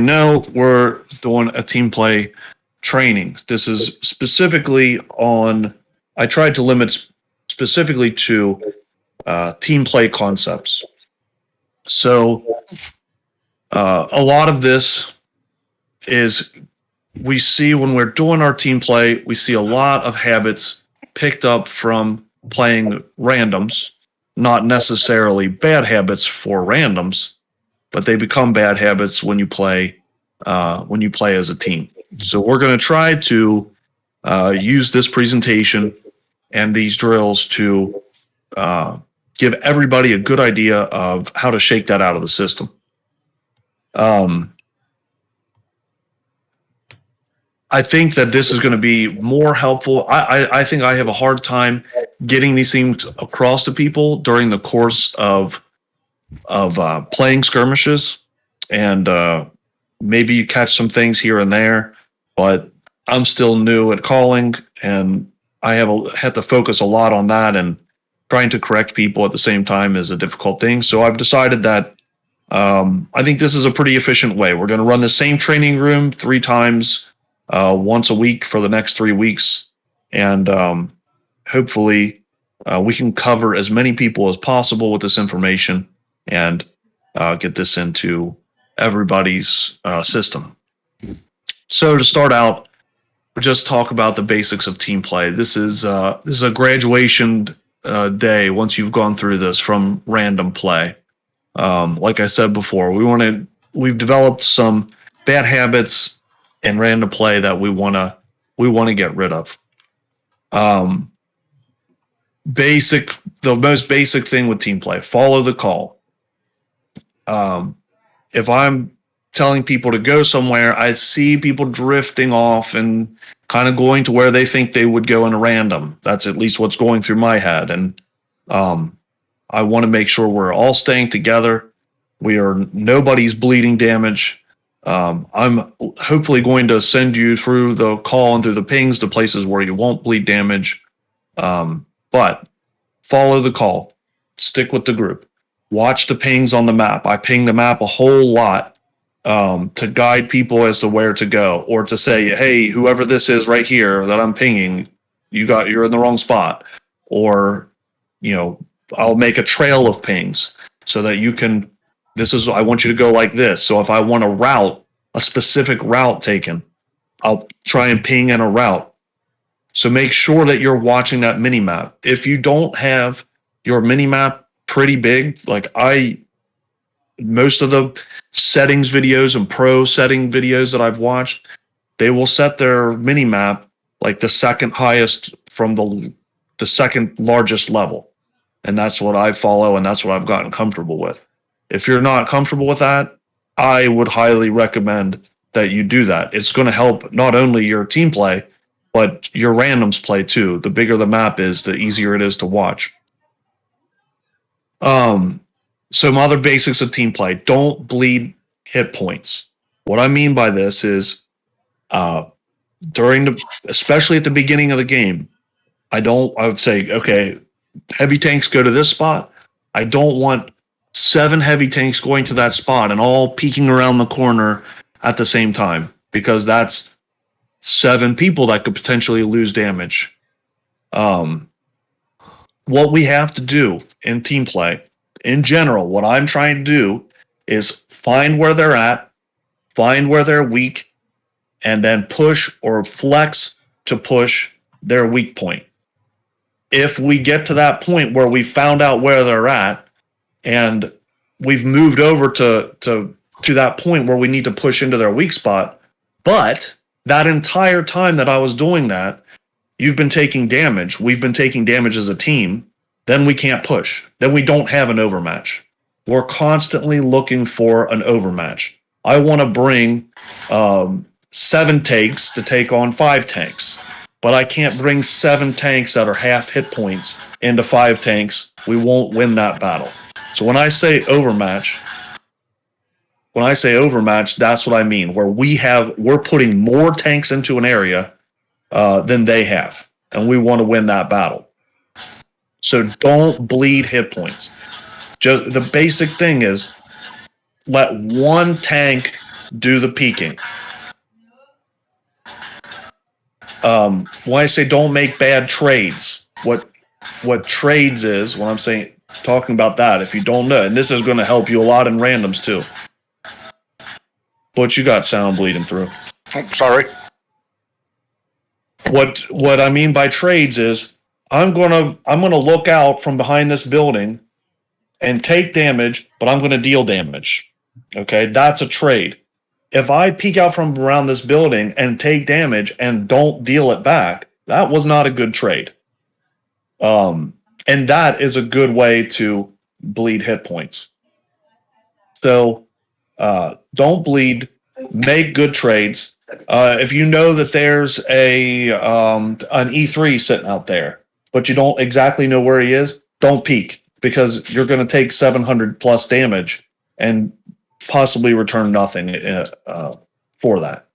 No, we're doing a team play training. This is specifically on, I tried to limit specifically to team play concepts. So a lot of this is we see when we're doing our team play, we see a lot of habits picked up from playing randoms, not necessarily bad habits for randoms, but they become bad habits when you play as a team. So we're going to try to use this presentation and these drills to give everybody a good idea of how to shake that out of the system. I think that this is going to be more helpful. I think I have a hard time getting these things across to people during the course of playing skirmishes, and maybe you catch some things here and there, but I'm still new at calling, and I had to focus a lot on that, and trying to correct people at the same time is a difficult thing. So I've decided that I think this is a pretty efficient way. We're going to run the same training room 3 times, once a week for the next 3 weeks, and hopefully we can cover as many people as possible with this information and get this into everybody's system. So to start out, we'll just talk about the basics of team play. This is a graduation day once you've gone through this from random play. Like I said before, we've developed some bad habits in random play that we want to get rid of. The most basic thing with team play: follow the call. If I'm telling people to go somewhere, I see people drifting off and kind of going to where they think they would go in a random. That's at least what's going through my head. And I want to make sure we're all staying together. Nobody's bleeding damage. I'm hopefully going to send you through the call and through the pings to places where you won't bleed damage. But follow the call. Stick with the group. Watch the pings on the map. I ping the map a whole lot to guide people as to where to go, or to say, hey, whoever this is right here that I'm pinging, you're in the wrong spot. Or, I'll make a trail of pings so that I want you to go like this. So if I want a specific route taken, I'll try and ping in a route. So make sure that you're watching that mini map. If you don't have your mini map pretty big, most of the settings videos and pro setting videos that I've watched, they will set their mini map like the second highest from the second largest level. And that's what I follow, and that's what I've gotten comfortable with. If you're not comfortable with that, I would highly recommend that you do that. It's going to help not only your team play, but your randoms play too. The bigger the map is, the easier it is to watch. Some other basics of team play: don't bleed hit points. What I mean by this is, especially at the beginning of the game, I would say, okay, heavy tanks go to this spot. I don't want 7 heavy tanks going to that spot and all peeking around the corner at the same time, because that's 7 people that could potentially lose damage. What we have to do in team play, in general, what I'm trying to do is find where they're at, find where they're weak, and then push or flex to push their weak point. If we get to that point where we found out where they're at and we've moved over to that point where we need to push into their weak spot, but that entire time that I was doing that, you've been taking damage, we've been taking damage as a team, then we can't push. Then we don't have an overmatch. We're constantly looking for an overmatch. I want to bring 7 tanks to take on 5 tanks, but I can't bring 7 tanks that are half hit points into 5 tanks. We won't win that battle. So when I say overmatch, that's what I mean, where we're putting more tanks into an area than they have, and we want to win that battle. So don't bleed hit points. Just the basic thing is, let one tank do the peeking. When I say don't make bad trades, what trades is, when I'm saying, talking about that, if you don't know, and this is going to help you a lot in randoms too. What you got sound bleeding through? Oh, sorry. What I mean by trades is I'm gonna look out from behind this building and take damage, but I'm gonna deal damage. Okay, that's a trade. If I peek out from around this building and take damage and don't deal it back, that was not a good trade. And that is a good way to bleed hit points. So don't bleed, make good trades. If you know that there's an E3 sitting out there, but you don't exactly know where he is, don't peek, because you're going to take 700 plus damage and possibly return nothing for that.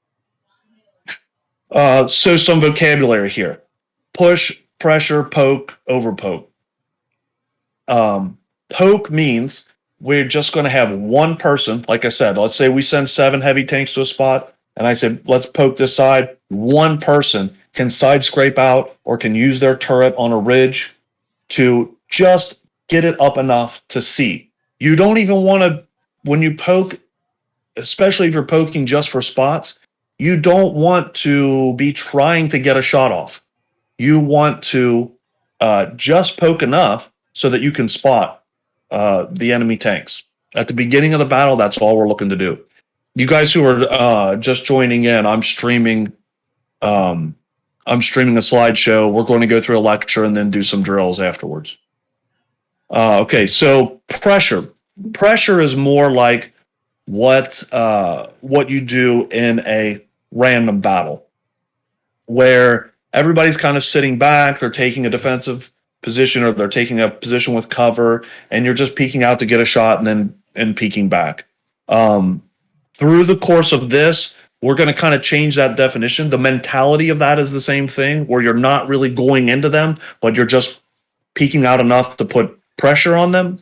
So some vocabulary here: push, pressure, poke, overpoke. Poke means we're just going to have one person. Like I said, let's say we send 7 heavy tanks to a spot, and I said, let's poke this side. One person can side scrape out or can use their turret on a ridge to just get it up enough to see. You don't even want to, when you poke, especially if you're poking just for spots, you don't want to be trying to get a shot off. You want to just poke enough so that you can spot the enemy tanks. At the beginning of the battle, that's all we're looking to do. You guys who are just joining in, I'm streaming a slideshow. We're going to go through a lecture and then do some drills afterwards. Okay, so pressure. Pressure is more like what you do in a random battle, where everybody's kind of sitting back, they're taking a defensive position or they're taking a position with cover, and you're just peeking out to get a shot and then peeking back. Through the course of this, we're going to kind of change that definition. The mentality of that is the same thing, where you're not really going into them, but you're just peeking out enough to put pressure on them.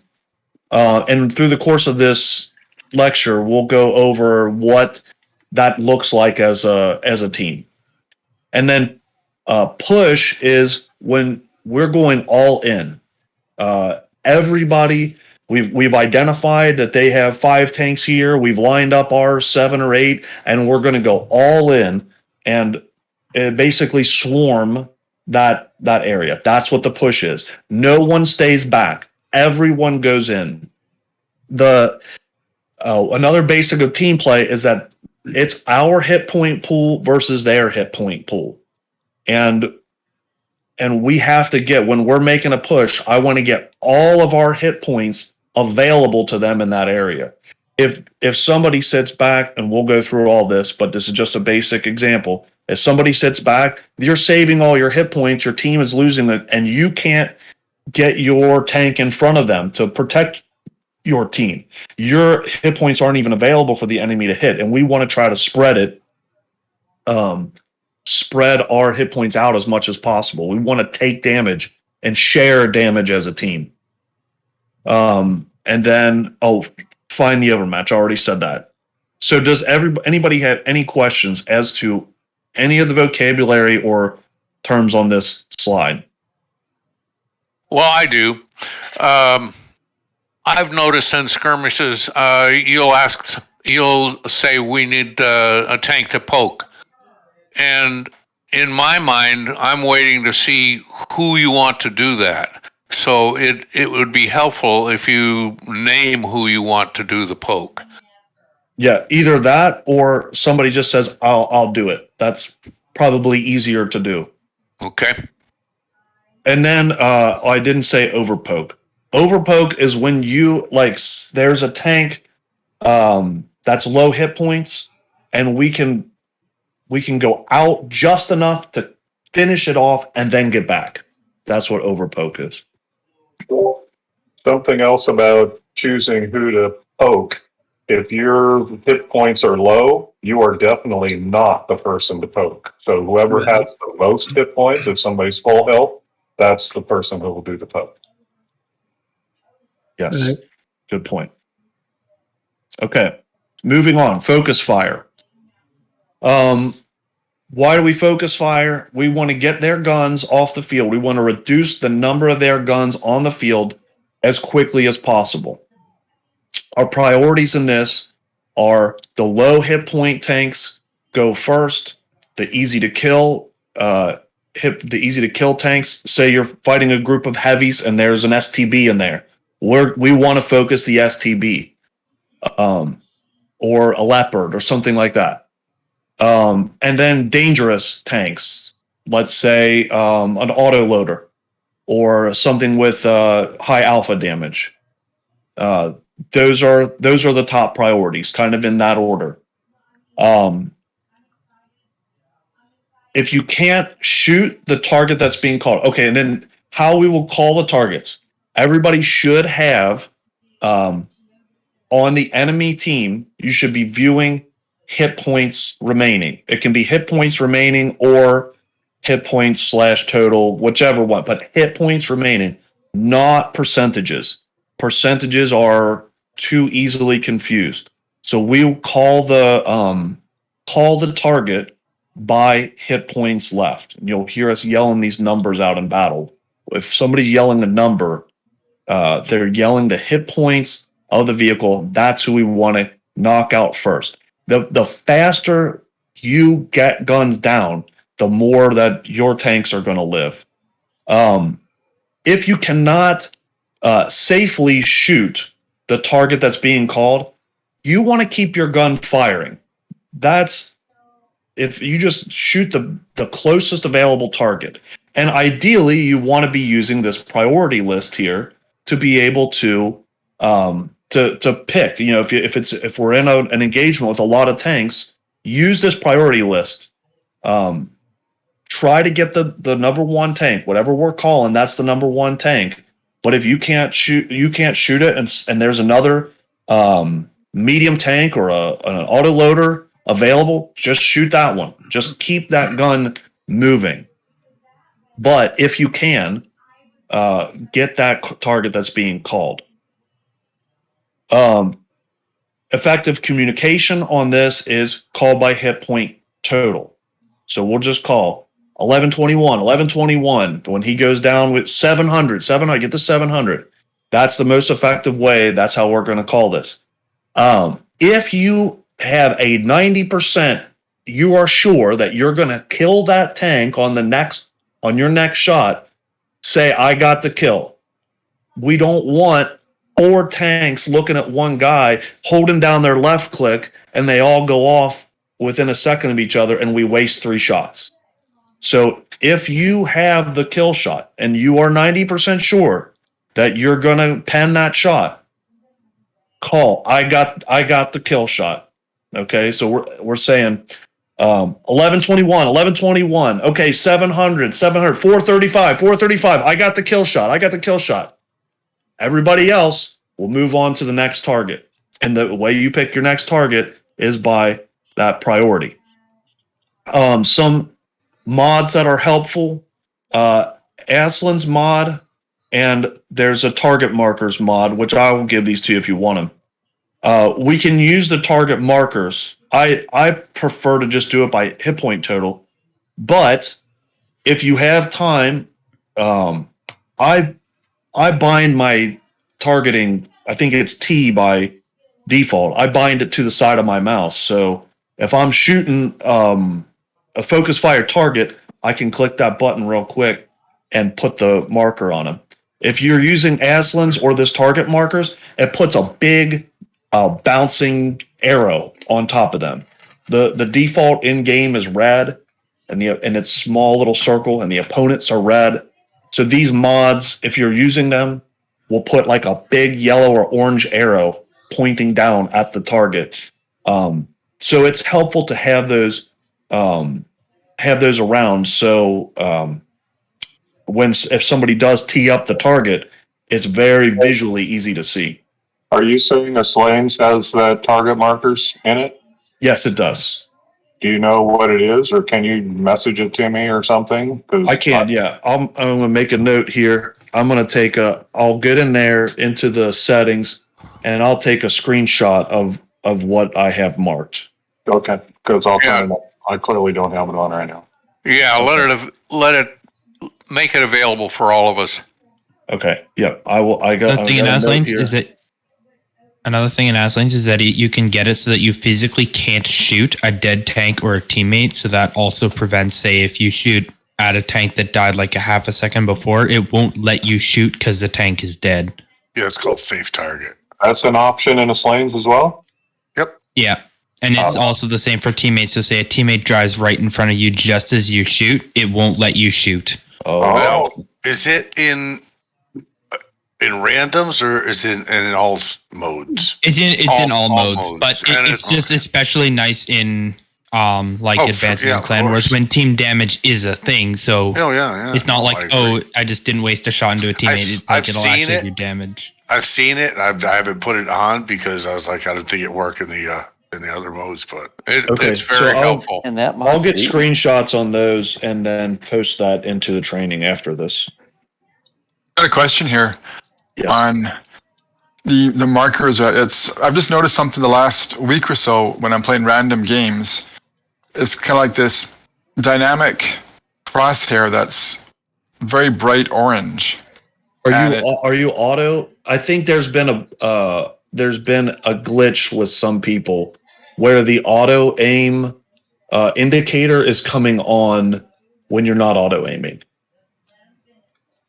And through the course of this lecture, we'll go over what that looks like as a team. And then push is when we're going all in. Everybody, we've identified that they have 5 tanks here. We've lined up our 7 or 8, and we're going to go all in and basically swarm that area. That's what the push is. No one stays back. Everyone goes in. Another basic of team play is that it's our hit point pool versus their hit point pool. And we have to get, when we're making a push, I want to get all of our hit points available to them in that area. If somebody sits back, and we'll go through all this, but this is just a basic example. If somebody sits back, you're saving all your hit points, your team is losing it, and you can't get your tank in front of them to protect your team. Your hit points aren't even available for the enemy to hit, and we want to try to spread it. Spread our hit points out as much as possible. We want to take damage and share damage as a team. And then, find the overmatch. I already said that. So does anybody have any questions as to any of the vocabulary or terms on this slide? Well, I do. I've noticed in skirmishes, you'll say we need a tank to poke. And in my mind, I'm waiting to see who you want to do that. So it would be helpful if you name who you want to do the poke. Yeah, either that or somebody just says, I'll do it. That's probably easier to do. Okay. And then I didn't say overpoke. Overpoke is when you, like, there's a tank that's low hit points, and we can go out just enough to finish it off and then get back. That's what overpoke is. Something else about choosing who to poke. If your hit points are low, you are definitely not the person to poke. So whoever has the most hit points, if somebody's full health, that's the person who will do the poke. Yes. Good point. Okay. moving on, focus fire. Why do we focus fire? We want to get their guns off the field. We want to reduce the number of their guns on the field as quickly as possible. Our priorities in this are the low hit point tanks go first, the easy to kill tanks. Say you're fighting a group of heavies and there's an STB in there. We want to focus the STB, or a leopard or something like that. And then dangerous tanks, let's say an autoloader or something with high alpha damage. Those are the top priorities, kind of in that order. If you can't shoot the target that's being called, okay, and then how we will call the targets. Everybody should have on the enemy team, you should be viewing hit points remaining. It can be hit points remaining or hit points / total, whichever one, but hit points remaining, not percentages. Percentages are too easily confused. So we'll call the target by hit points left. And you'll hear us yelling these numbers out in battle. If somebody's yelling a number, they're yelling the hit points of the vehicle. That's who we want to knock out first. The faster you get guns down, the more that your tanks are going to live. If you cannot safely shoot the target that's being called, you want to keep your gun firing. That's if you just shoot the closest available target. And ideally, you want to be using this priority list here to be able to pick. You know, if we're in an engagement with a lot of tanks, use this priority list. Try to get the number one tank, whatever we're calling, that's the number one tank. But if you can't shoot it, and there's another medium tank or an autoloader available, just shoot that one. Just keep that gun moving. But if you can, get that target that's being called. Effective communication on this is call by hit point total. So we'll just call 1121. When he goes down with 700, get to 700. That's the most effective way. That's how we're going to call this. If you have a 90%, you are sure that you're going to kill that tank on your next shot. Say, I got the kill. We don't want 4 tanks looking at one guy holding down their left click and they all go off within a second of each other and we waste 3 shots. So if you have the kill shot and you are 90% sure that you're going to pen that shot, call, I got the kill shot. Okay, so we're saying 1121. Okay, 700, 435. I got the kill shot. Everybody else will move on to the next target. And the way you pick your next target is by that priority. Some mods that are helpful, Aslan's mod, and there's a target markers mod, which I will give these to you if you want them. We can use the target markers. I prefer to just do it by hit point total, but if you have time, I bind my targeting, I think it's T by default. I bind it to the side of my mouse. So if I'm shooting a focus fire target, I can click that button real quick and put the marker on them. If you're using Aslan's or this target markers, it puts a big bouncing arrow on top of them. The default in game is red, and it's small little circle, and the opponents are red. So these mods, if you're using them, will put like a big yellow or orange arrow pointing down at the target. So it's helpful to have those around. So if somebody does tee up the target, it's very visually easy to see. Are you saying the Slains has the target markers in it? Yes, it does. Do you know what it is, or can you message it to me or something? I can, yeah. I'm going to make a note here. I'm going to I'll get in there into the settings, and I'll take a screenshot of of what I have marked. Okay, because Yeah. I clearly don't have it on right now. Yeah, let it make it available for all of us. Okay. Yeah. I will. I got. The thing in Aslan's is that another thing in Aslan's is that you can get it so that you physically can't shoot a dead tank or a teammate. So that also prevents, say, if you shoot at a tank that died like a half a second before, it won't let you shoot because the tank is dead. Yeah, it's called safe target. That's an option in the Slanes as well? Yeah. And it's also the same for teammates. So say a teammate drives right in front of you just as you shoot, it won't let you shoot. Oh. Is it in randoms or is it in all modes? It's in all modes, modes. but And it's just especially nice in advances yeah, in of clan wars course. when team damage is a thing. So Oh yeah. it's not No, like, I agree. I just didn't waste a shot into a teammate. It's like I've it'll seen actually it. do damage. I've seen it. I haven't put it on because I was like, I don't think it worked in the other modes, but Okay, It's very so I'll- helpful. And that I'll get mod's screenshots on those and then post that into the training after this. Got a question here Yes. on the markers. I've just noticed something the last week or so when I'm playing random games. It's kind of like this dynamic crosshair that's very bright orange. Are you auto? I think there's been a glitch with some people where the auto aim indicator is coming on when you're not auto aiming.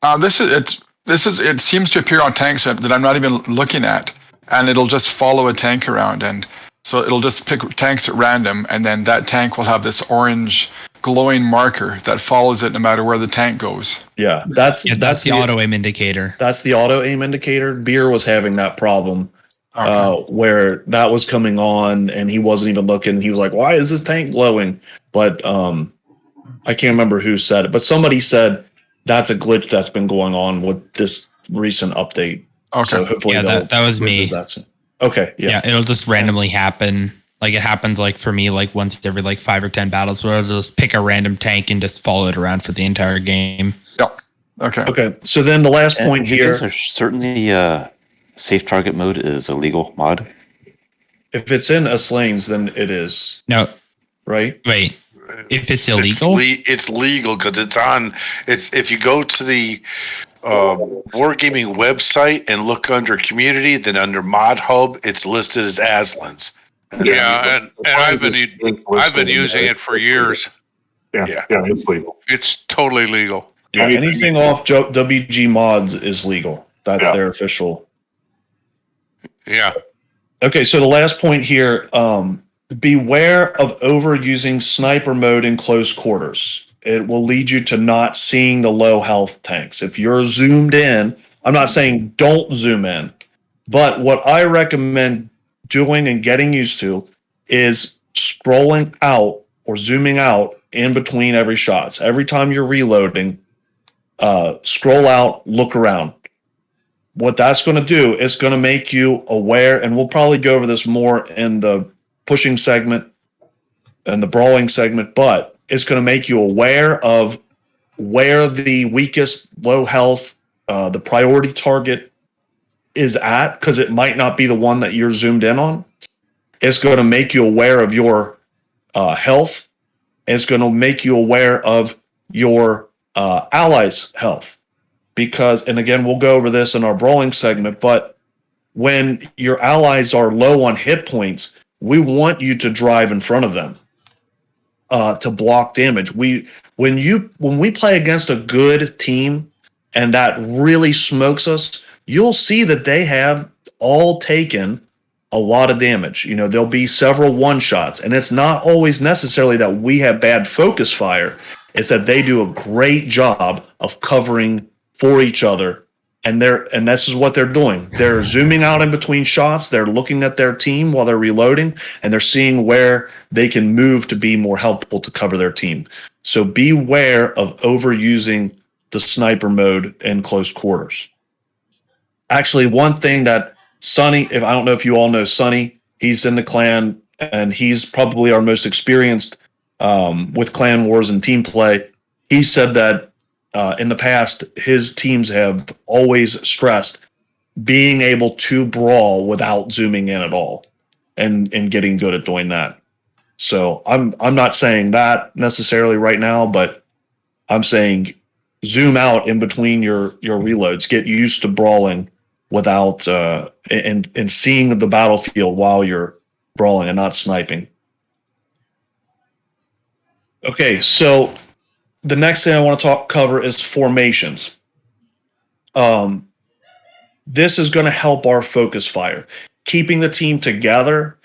It seems to appear on tanks that I'm not even looking at, and it'll just follow a tank around, and so it'll just pick tanks at random, and then that tank will have this orange glowing marker that follows it no matter where the tank goes. Yeah, that's the auto aim indicator. That's the auto aim indicator. Beer was having that problem where that was coming on and he wasn't even looking. He was like, "Why is this tank glowing?" But I can't remember who said it, but somebody said that's a glitch that's been going on with this recent update. Okay. So hopefully that was me. Okay. Yeah, it'll just randomly happen. Like it happens like for me like once every like 5 or 10 battles where I'll just pick a random tank and just follow it around for the entire game. Yep. Okay. Okay. So then the last point you here, guys are certainly safe target mode is a legal mod. if it's in Slanes, then it is, No, right? wait. If it's illegal, It's legal because it's on. It's if you go to the Wargaming website and look under community, then under Mod Hub, it's listed as Aslan's. Yeah, and I've been using it for years. Yeah, it's legal. It's totally legal. Yeah, anything off WG mods is legal. That's their official. Yeah. Okay, so the last point here, beware of overusing sniper mode in close quarters. It will lead you to not seeing the low health tanks. If you're zoomed in, I'm not saying don't zoom in, but what I recommend doing and getting used to is scrolling out or zooming out in between every shot. So every time you're reloading, scroll out, look around. What that's going to do is going to make you aware, and we'll probably go over this more in the pushing segment and the brawling segment, but it's going to make you aware of where the weakest low health, the priority target is at, because it might not be the one that you're zoomed in on. It's going to make you aware of your health. It's going to make you aware of your allies' health. Because, and again, we'll go over this in our brawling segment, but when your allies are low on hit points, we want you to drive in front of them to block damage. When we play against a good team and that really smokes us, you'll see that they have all taken a lot of damage. You know, there'll be several one-shots, and it's not always necessarily that we have bad focus fire. It's that they do a great job of covering for each other, and this is what they're doing. They're zooming out in between shots. They're looking at their team while they're reloading, and they're seeing where they can move to be more helpful to cover their team. So beware of overusing the sniper mode in close quarters. Actually, one thing that Sonny, I don't know if you all know Sonny, he's in the clan, and he's probably our most experienced with clan wars and team play. He said that in the past, his teams have always stressed being able to brawl without zooming in at all. and getting good at doing that. So I'm not saying that necessarily right now, but I'm saying zoom out in between your reloads. Get used to brawling without and seeing the battlefield while you're brawling and not sniping. Okay, so the next thing I want to cover is formations. This is going to help our focus fire, keeping the team together,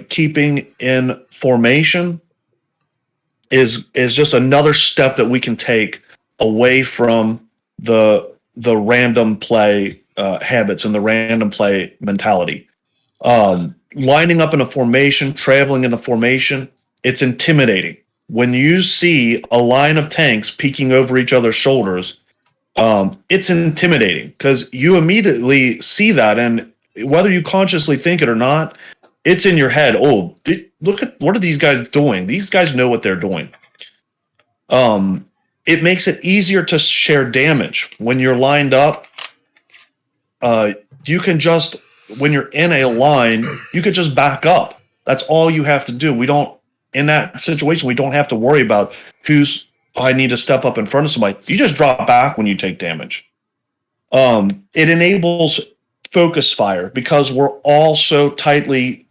keeping in formation is just another step that we can take away from the random play habits and the random play mentality. Lining up in a formation, traveling in a formation, it's intimidating. When you see a line of tanks peeking over each other's shoulders, it's intimidating because you immediately see that, and whether you consciously think it or not, it's in your head. Oh, look at what are these guys doing? These guys know what they're doing. It makes it easier to share damage when you're lined up. You can just, when you're in a line, you could just back up. That's all you have to do. We don't, in that situation, we don't have to worry about I need to step up in front of somebody. You just drop back when you take damage. It enables focus fire because we're all so tightly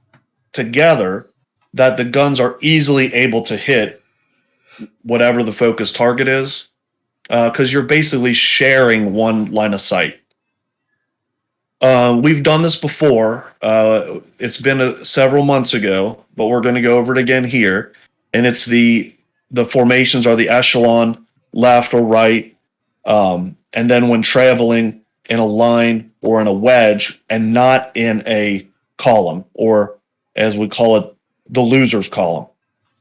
together that the guns are easily able to hit whatever the focus target is, because you're basically sharing one line of sight. We've done this before. It's been several months ago, but we're going to go over it again here. And it's the formations are the echelon, left or right. And then when traveling in a line or in a wedge and not in a column, or as we call it, the loser's column.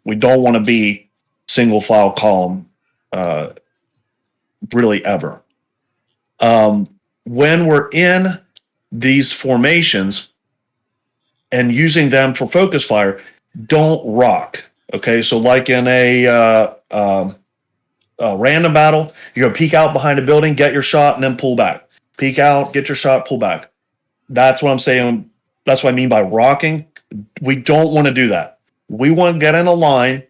We don't want to be single file column really ever. When we're in these formations and using them for focus fire, don't rock. Okay, so like in a random battle, you're gonna peek out behind a building, get your shot, and then pull back. Peek out, get your shot, pull back. That's what I'm saying. That's what I mean by rocking. We don't want to do that. We want to get in a line,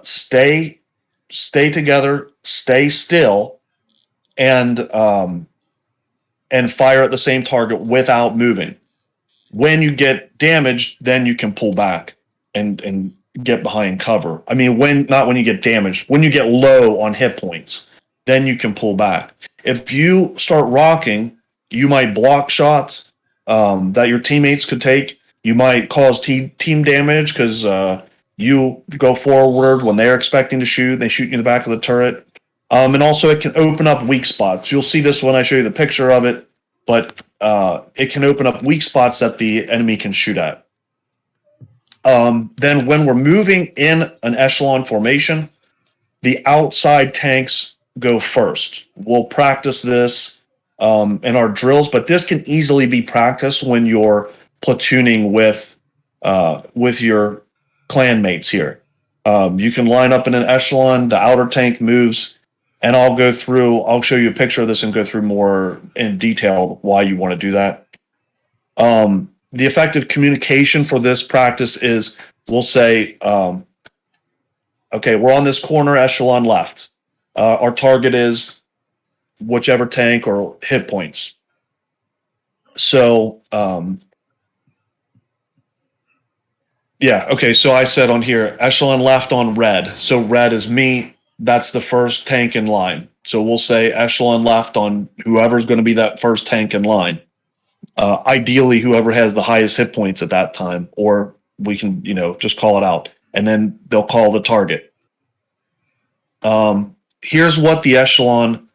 stay together, stay still, and fire at the same target without moving. When you get damaged, then you can pull back and get behind cover. I mean, not when you get damaged, when you get low on hit points, then you can pull back. If you start rocking, you might block shots that your teammates could take. You might cause team damage because you go forward when they're expecting to shoot. They shoot you in the back of the turret. And also it can open up weak spots. You'll see this when I show you the picture of it, but it can open up weak spots that the enemy can shoot at. Then when we're moving in an echelon formation, the outside tanks go first. We'll practice this in our drills, but this can easily be practiced when you're platooning with your clan mates here. You can line up in an echelon, the outer tank moves, and I'll show you a picture of this and go through more in detail why you want to do that. The effective communication for this practice is, we'll say, okay, we're on this corner echelon left. Our target is whichever tank or hit points. So, yeah, okay, so I said on here, echelon left on red. So red is me. That's the first tank in line. So we'll say echelon left on whoever's going to be that first tank in line. Ideally, whoever has the highest hit points at that time, or we can, just call it out. And then they'll call the target. Here's what the echelon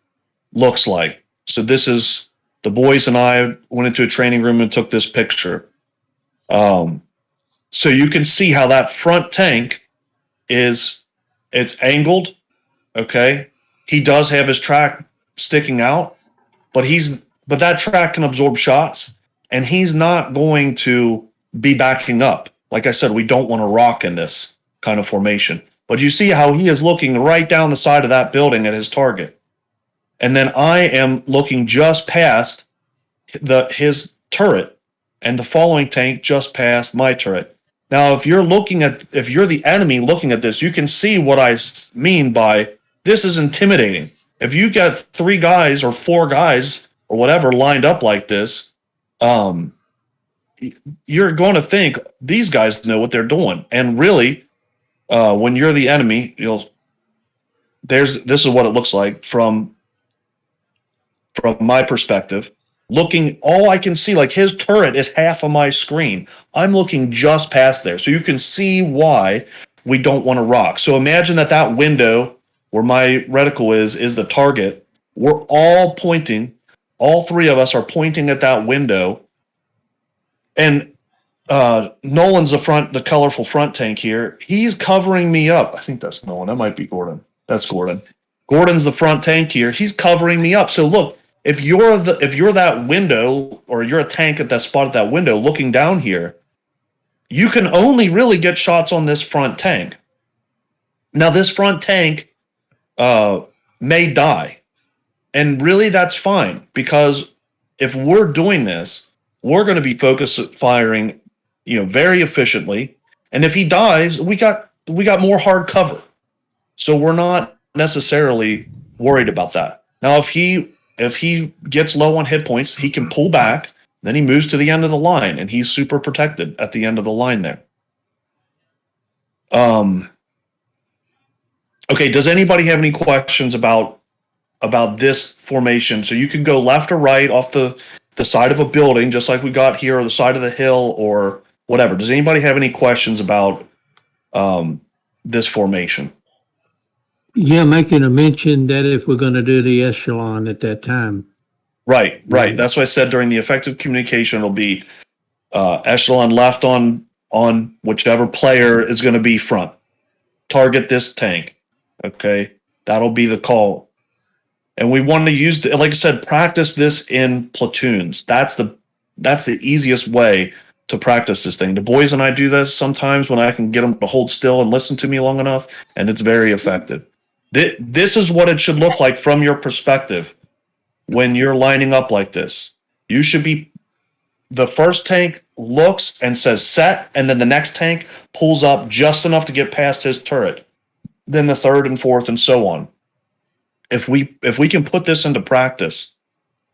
looks like. So this is, the boys and I went into a training room and took this picture. So you can see how that front tank it's angled. Okay. He does have his track sticking out, but that track can absorb shots, and he's not going to be backing up. Like I said, we don't want to rock in this kind of formation. But you see how he is looking right down the side of that building at his target. And then I am looking just past his turret, and the following tank just passed my turret. Now, if you're the enemy looking at this, you can see what I mean by this is intimidating. If you got 3 guys or 4 guys or whatever lined up like this, you're going to think these guys know what they're doing. And really, when you're the enemy, this is what it looks like from my perspective. Looking, all I can see, like his turret is half of my screen. I'm looking just past there. So you can see why we don't want to rock. So imagine that window where my reticle is the target. We're all pointing, all 3 of us are pointing at that window. And Nolan's the colorful front tank here. He's covering me up. I think that's Nolan. That might be Gordon. That's Gordon. Gordon's the front tank here. He's covering me up. So look, if you're that window, or you're a tank at that spot at that window looking down here, you can only really get shots on this front tank. Now, this front tank may die. And really that's fine, because if we're doing this, we're going to be firing, very efficiently. And if he dies, we got more hard cover. So we're not necessarily worried about that. Now, if he gets low on hit points, he can pull back, then he moves to the end of the line, and he's super protected at the end of the line there. Okay, does anybody have any questions about this formation? So you can go left or right off the side of a building, just like we got here, or the side of the hill, or whatever. Does anybody have any questions about this formation? Yeah, making a mention that if we're going to do the echelon at that time. Right. That's what I said during the effective communication. It'll be echelon left on whichever player is going to be front. Target this tank. Okay, that'll be the call. And we want to use, like I said, practice this in platoons. That's the easiest way to practice this thing. The boys and I do this sometimes when I can get them to hold still and listen to me long enough, and it's very effective. This is what it should look like from your perspective when you're lining up like this. You should be, the first tank looks and says set, and then the next tank pulls up just enough to get past his turret. Then the third and fourth and so on. If we can put this into practice,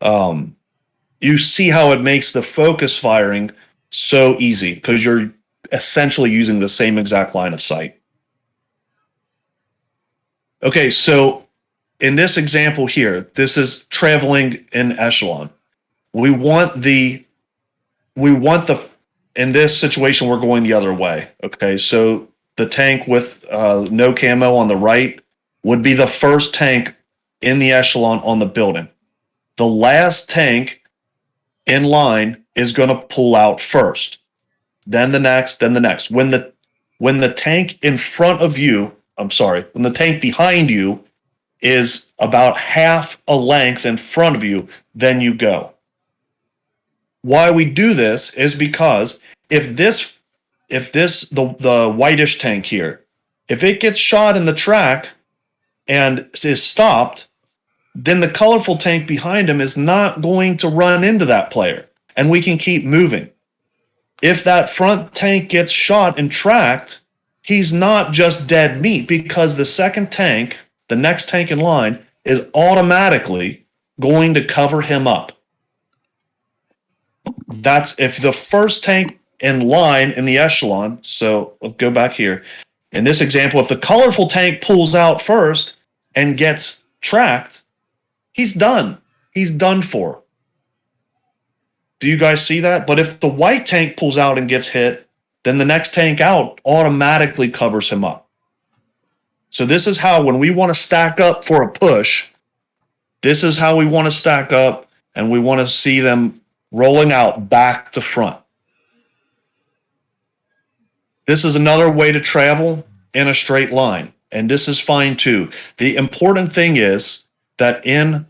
you see how it makes the focus firing so easy, because you're essentially using the same exact line of sight. Okay, so in this example here, this is traveling in echelon. In this situation, we're going the other way. Okay, so the tank with no camo on the right would be the first tank in the echelon on the building. The last tank in line is going to pull out first, then the next, then the next. When the tank in front of you, when the tank behind you is about half a length in front of you, then you go. Why we do this is because if the whitish tank here, if it gets shot in the track and is stopped, then the colorful tank behind him is not going to run into that player, and we can keep moving. If that front tank gets shot and tracked, he's not just dead meat, because the second tank, the next tank in line, is automatically going to cover him up. That's if the first tank in line in the echelon, so we'll go back here. In this example, if the colorful tank pulls out first and gets tracked, he's done. He's done for. Do you guys see that? But if the white tank pulls out and gets hit, then the next tank out automatically covers him up. So this is how, when we want to stack up for a push, this is how we want to stack up, and we want to see them rolling out back to front. This is another way to travel in a straight line, and this is fine too. The important thing is that in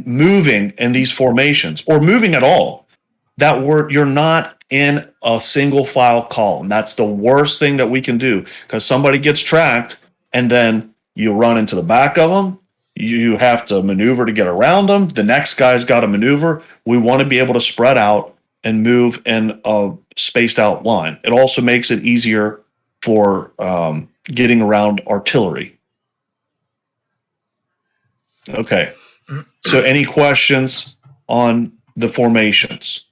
moving in these formations, or moving at all, that you're not in a single file column. That's the worst thing that we can do, because somebody gets tracked and then you run into the back of them, You have to maneuver to get around them. The next guy's got to maneuver. We want to be able to spread out and move in a spaced out line. It also makes it easier for getting around artillery. Okay. So any questions on the formations?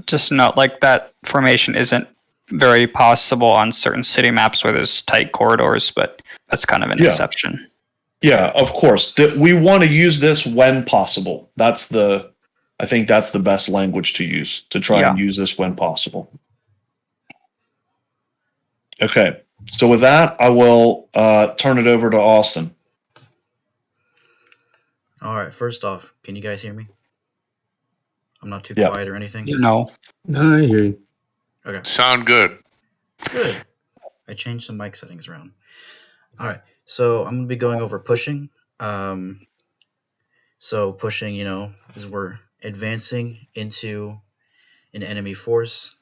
Just note, like, that formation isn't very possible on certain city maps where there's tight corridors, but that's kind of an exception. Yeah, of course. We want to use this when possible. I think that's the best language to use, to try and use this when possible. Okay. So with that, I will turn it over to Austin. All right. First off, can you guys hear me? I'm not too quiet or anything? No. No, I hear you. Okay. Sound good. Good. I changed some mic settings around. All right. So I'm going to be going over pushing. So pushing, is we're advancing into an enemy force.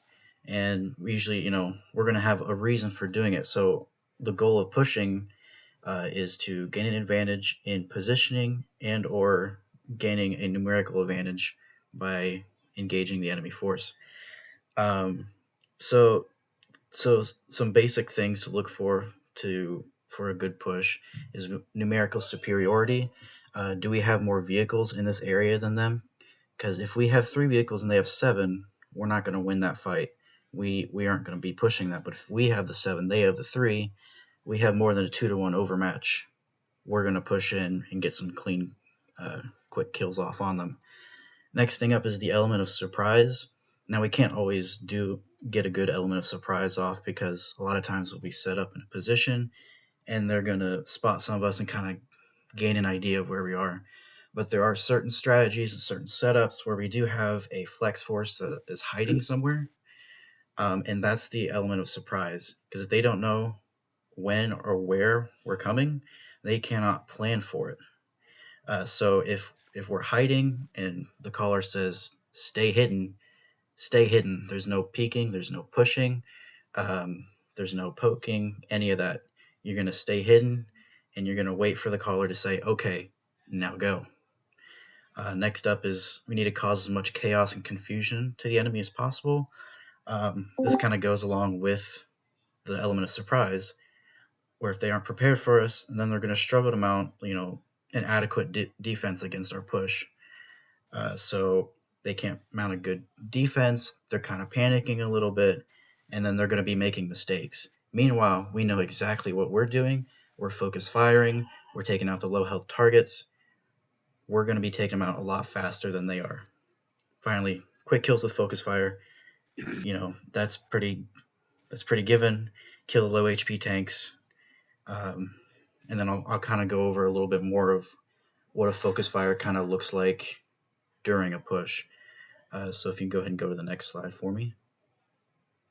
And usually, we're going to have a reason for doing it. So the goal of pushing is to gain an advantage in positioning and or gaining a numerical advantage by engaging the enemy force. So some basic things to look for a good push is numerical superiority. Do we have more vehicles in this area than them? Because if we have 3 vehicles and they have 7, we're not going to win that fight. We aren't going to be pushing that. But if we have the 7, they have the 3, we have more than a 2-to-1 overmatch. We're going to push in and get some clean, quick kills off on them. Next thing up is the element of surprise. Now, we can't always get a good element of surprise off because a lot of times we'll be set up in a position and they're going to spot some of us and kind of gain an idea of where we are. But there are certain strategies and certain setups where we do have a flex force that is hiding somewhere. And that's the element of surprise. Because if they don't know when or where we're coming, they cannot plan for it. So if we're hiding and the caller says, stay hidden. There's no peeking. There's no pushing. There's no poking, any of that. You're going to stay hidden and you're going to wait for the caller to say, okay, now go. Next up is we need to cause as much chaos and confusion to the enemy as possible. This kind of goes along with the element of surprise, where if they aren't prepared for us, then they're going to struggle to mount, an adequate defense against our push. So they can't mount a good defense. They're kind of panicking a little bit, and then they're going to be making mistakes. Meanwhile, we know exactly what we're doing. We're focus firing. We're taking out the low health targets. We're going to be taking them out a lot faster than they are. Finally, quick kills with focus fire. That's pretty given. Kill the low HP tanks. And then I'll kind of go over a little bit more of what a focus fire kind of looks like during a push. So if you can go ahead and go to the next slide for me.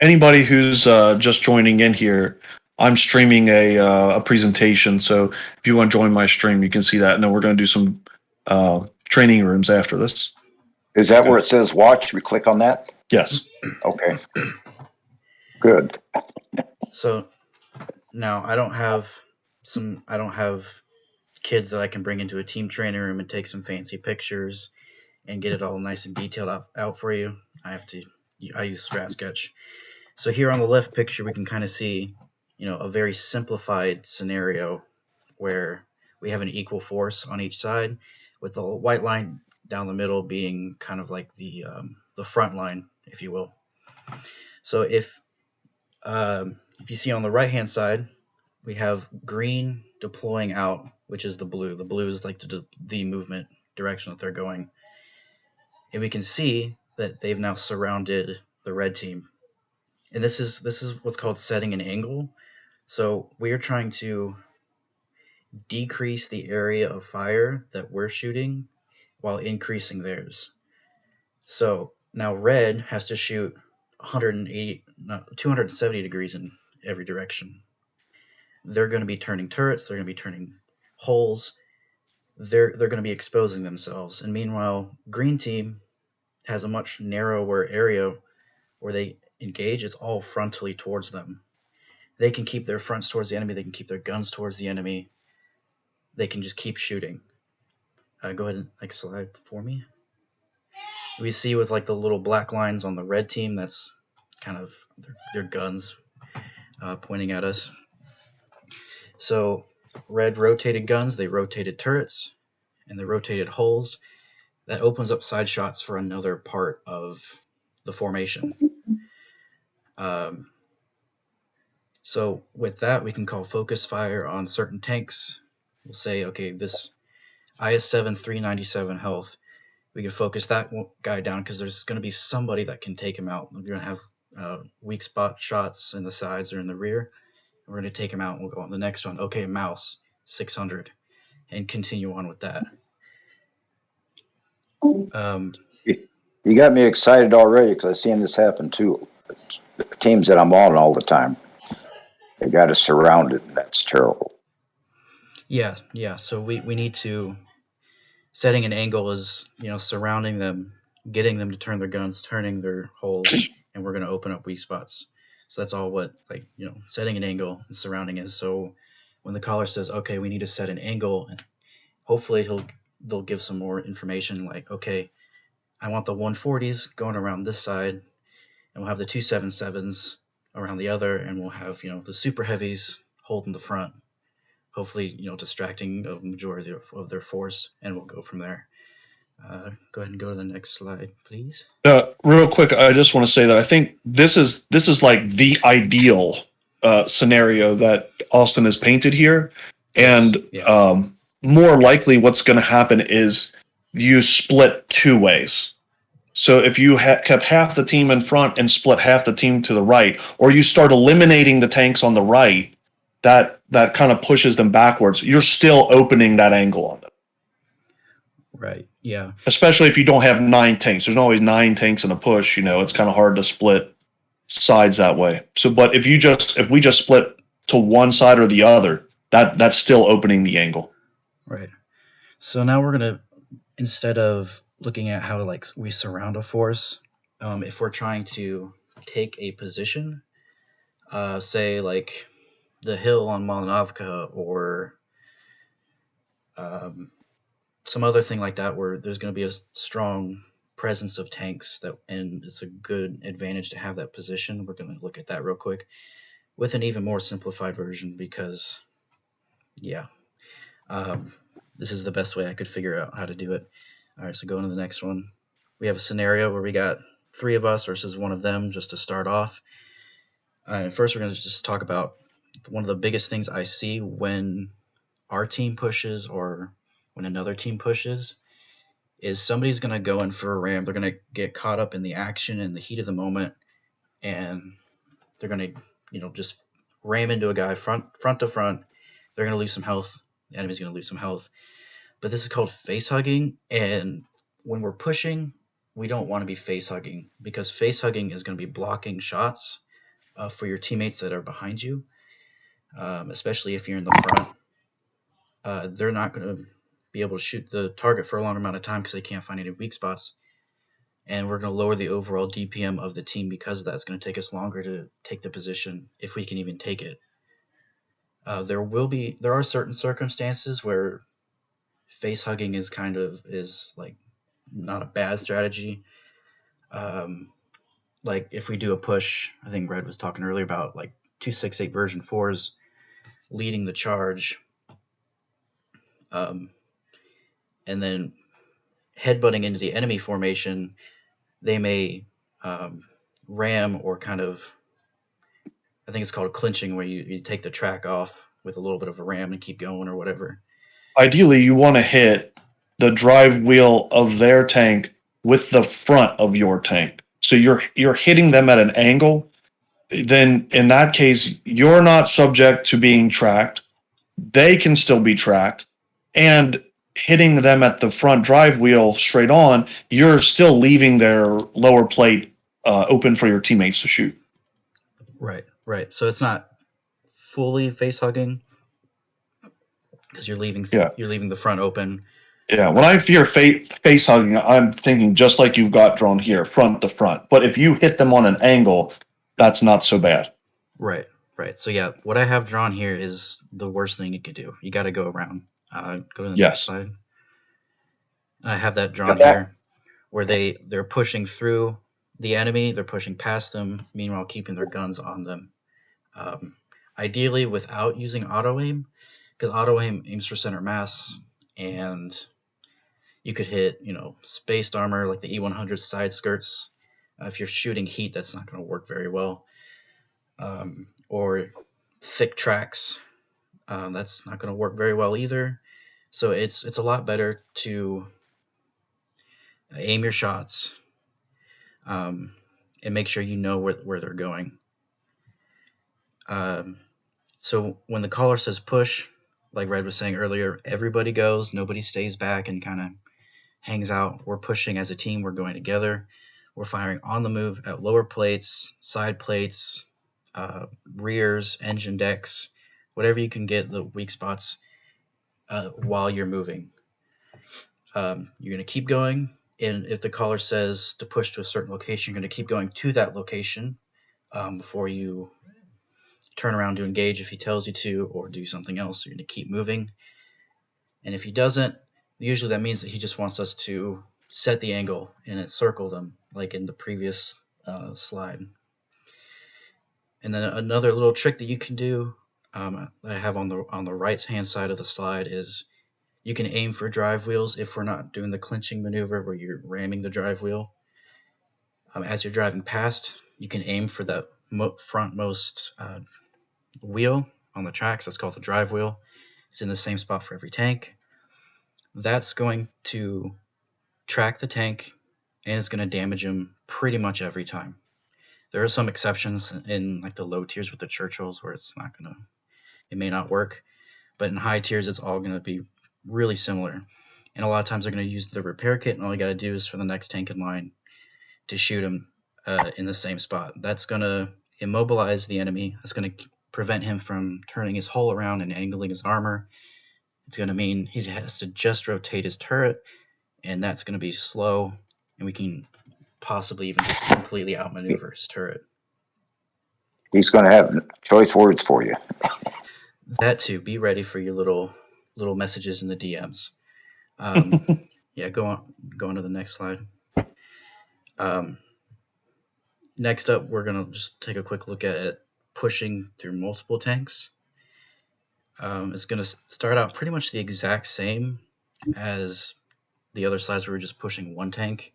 Anybody who's just joining in here, I'm streaming a presentation. So if you want to join my stream, you can see that. And then we're going to do some training rooms after this. Is that where it says watch? We click on that? Yes. Okay. Good. So now I don't have kids that I can bring into a team training room and take some fancy pictures and get it all nice and detailed out for you. I use StratSketch. So here on the left picture, we can kind of see, a very simplified scenario where we have an equal force on each side, with the white line down the middle being kind of like the front line, if you will. So if you see on the right-hand side, we have green deploying out, which is the blue. The blue is like the movement direction that they're going. And we can see that they've now surrounded the red team. And this is what's called setting an angle. So we are trying to decrease the area of fire that we're shooting while increasing theirs. So now red has to shoot 270 degrees in every direction. They're going to be turning turrets. They're going to be turning holes. They're going to be exposing themselves. And meanwhile, green team has a much narrower area where they engage. It's all frontally towards them. They can keep their fronts towards the enemy. They can keep their guns towards the enemy. they can just keep shooting. Go ahead and next slide for me. We see with like the little black lines on the red team, that's kind of their guns pointing at us. So red rotated guns, they rotated turrets, and they rotated holes. That opens up side shots for another part of the formation. So with that, we can call focus fire on certain tanks. We'll say, okay, this IS-7 397 health, we can focus that guy down because there's going to be somebody that can take him out. We're going to have weak spot shots in the sides or in the rear. We're going to take him out and we'll go on the next one. Okay, mouse, 600, and continue on with that. You got me excited already because I've seen this happen too. The teams that I'm on all the time, they got us surrounded, and that's terrible. Yeah. So we need to, setting an angle is, surrounding them, getting them to turn their guns, turning their holes, and we're going to open up weak spots. So that's all what, setting an angle and surrounding is. So when the caller says, okay, we need to set an angle, and hopefully they'll give some more information like, okay, I want the 140s going around this side, and we'll have the 277s around the other, and we'll have, the super heavies holding the front, hopefully, distracting a majority of their force, and we'll go from there. Go ahead and go to the next slide, please. Real quick, I just want to say that I think this is like the ideal scenario that Austin has painted here, and more likely, what's going to happen is you split two ways. So if you kept half the team in front and split half the team to the right, or you start eliminating the tanks on the right, that kind of pushes them backwards. You're still opening that angle on them. Right. Yeah. Especially if you don't have 9 tanks. There's always 9 tanks in a push. It's kind of hard to split sides that way. So, but if we just split to one side or the other, that's still opening the angle. Right. So now we're gonna, instead of looking at how we surround a force, if we're trying to take a position, say like the hill on Malinovka or some other thing like that, where there's going to be a strong presence of tanks, and it's a good advantage to have that position. We're going to look at that real quick with an even more simplified version because, this is the best way I could figure out how to do it. All right, so going to the next one. We have a scenario where we got 3 of us versus 1 of them just to start off. First, we're going to just talk about one of the biggest things I see when our team pushes or when another team pushes is somebody's going to go in for a ram. They're going to get caught up in the action and the heat of the moment, and they're going to, just ram into a guy front to front. They're going to lose some health. The enemy's going to lose some health. But this is called face hugging, and when we're pushing, we don't want to be face hugging because face hugging is going to be blocking shots for your teammates that are behind you, especially if you're in the front. They're not going to be able to shoot the target for a long amount of time because they can't find any weak spots. And we're going to lower the overall DPM of the team because of that. It's going to take us longer to take the position if we can even take it. There are certain circumstances where face hugging is like not a bad strategy. Like if we do a push, I think Red was talking earlier about like 268 version 4s leading the charge, and then headbutting into the enemy formation, they may ram or kind of, I think it's called clinching, where you take the track off with a little bit of a ram and keep going or whatever. Ideally, you want to hit the drive wheel of their tank with the front of your tank. So you're hitting them at an angle. Then in that case, you're not subject to being tracked. They can still be tracked. And hitting them at the front drive wheel straight on, you're still leaving their lower plate open for your teammates to shoot. Right. So it's not fully face hugging because you're leaving the front open. Yeah, when I hear face hugging, I'm thinking just like you've got drawn here, front to front. But if you hit them on an angle, that's not so bad. Right. So yeah, what I have drawn here is the worst thing you could do. You got to go around. Go to the next Yes. slide. I have that drawn Got that? here, where they're pushing through the enemy, they're pushing past them, meanwhile keeping their guns on them. Ideally, without using auto aim, because auto aim aims for center mass, and you could hit, spaced armor like the E100 side skirts. If you're shooting heat, that's not going to work very well. Or thick tracks, that's not going to work very well either. So it's a lot better to aim your shots, and make sure you know where they're going. So when the caller says push, like Red was saying earlier, everybody goes, nobody stays back and kind of hangs out. We're pushing as a team, we're going together. We're firing on the move at lower plates, side plates, rears, engine decks, whatever you can get the weak spots while you're moving. You're going to keep going, and if the caller says to push to a certain location, you're going to keep going to that location before you turn around to engage if he tells you to, or do something else. You're going to keep moving. And if he doesn't, usually that means that he just wants us to set the angle and encircle them, like in the previous slide. And then another little trick that you can do, that I have on the right hand side of the slide, is you can aim for drive wheels if we're not doing the clinching maneuver where you're ramming the drive wheel. As you're driving past, you can aim for that frontmost wheel on the tracks. That's called the drive wheel. It's in the same spot for every tank. That's going to track the tank, and it's going to damage him pretty much every time. There are some exceptions in like the low tiers with the Churchills where it may not work, but in high tiers it's all going to be really similar. And a lot of times they're going to use the repair kit, and all you got to do is for the next tank in line to shoot him in the same spot. That's going to immobilize the enemy. That's going to prevent him from turning his hull around and angling his armor. It's going to mean he has to just rotate his turret, and that's going to be slow, and we can possibly even just completely outmaneuver his turret. He's going to have choice words for you. That too. Be ready for your little messages in the DMs. Yeah, go on to the next slide. Next up, we're going to just take a quick look at pushing through multiple tanks. It's going to start out pretty much the exact same as the other slides where we're just pushing one tank.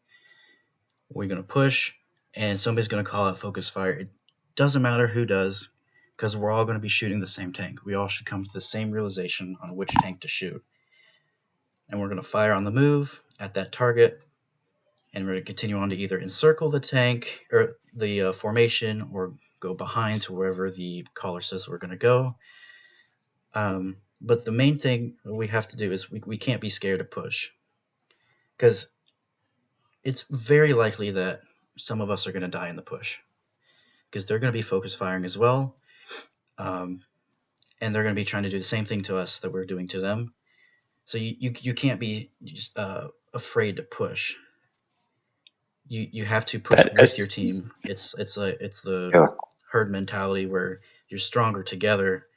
We're going to push, and somebody's going to call out focus fire. It doesn't matter who does, because we're all going to be shooting the same tank. We all should come to the same realization on which tank to shoot. And we're going to fire on the move at that target, and we're going to continue on to either encircle the tank or the formation, or go behind to wherever the caller says we're going to go. But the main thing we have to do is we can't be scared to push, because it's very likely that some of us are going to die in the push, because they're going to be focus firing as well. And they're going to be trying to do the same thing to us that we're doing to them. So you can't be just afraid to push. You have to push with your team. It's the herd mentality where you're stronger together.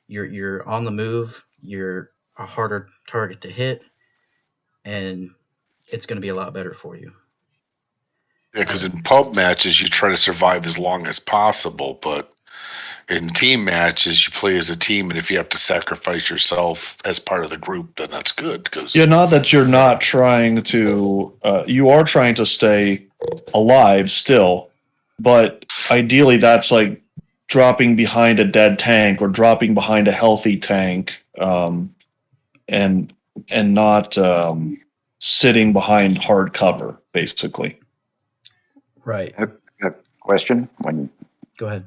You're on the move. You're a harder target to hit, and it's going to be a lot better for you. Yeah, because in pub matches you try to survive as long as possible, but in team matches you play as a team, and if you have to sacrifice yourself as part of the group, then that's good. Because not that you're not trying to, you are trying to stay alive still, but ideally that's like dropping behind a dead tank or dropping behind a healthy tank, and not sitting behind hard cover, basically. Right. Question? Go ahead.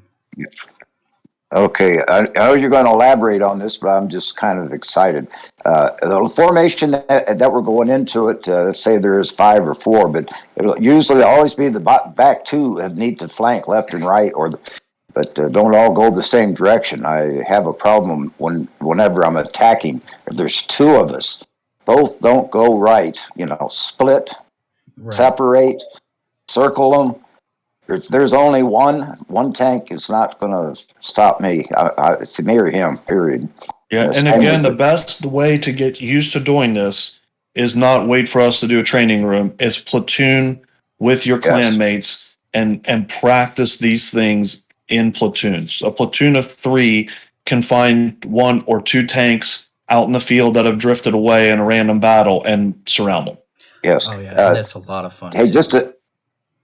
Okay, I know you're going to elaborate on this, but I'm just kind of excited. The formation that we're going into it, say there's 5 or 4, but it'll usually always be the back 2 need to flank left and right, but don't all go the same direction. I have a problem whenever I'm attacking. If there's 2 of us, both don't go right. Split, separate, circle them. There's only one tank is not going to stop me. It's me or him, period. Yeah, and Same again, with the way to get used to doing this is not wait for us to do a training room. It's platoon with your clan Yes. mates and practice these things in platoons. A platoon of 3 can find 1 or 2 tanks out in the field that have drifted away in a random battle and surround them. Yes. Oh yeah, and that's a lot of fun. Hey, too. just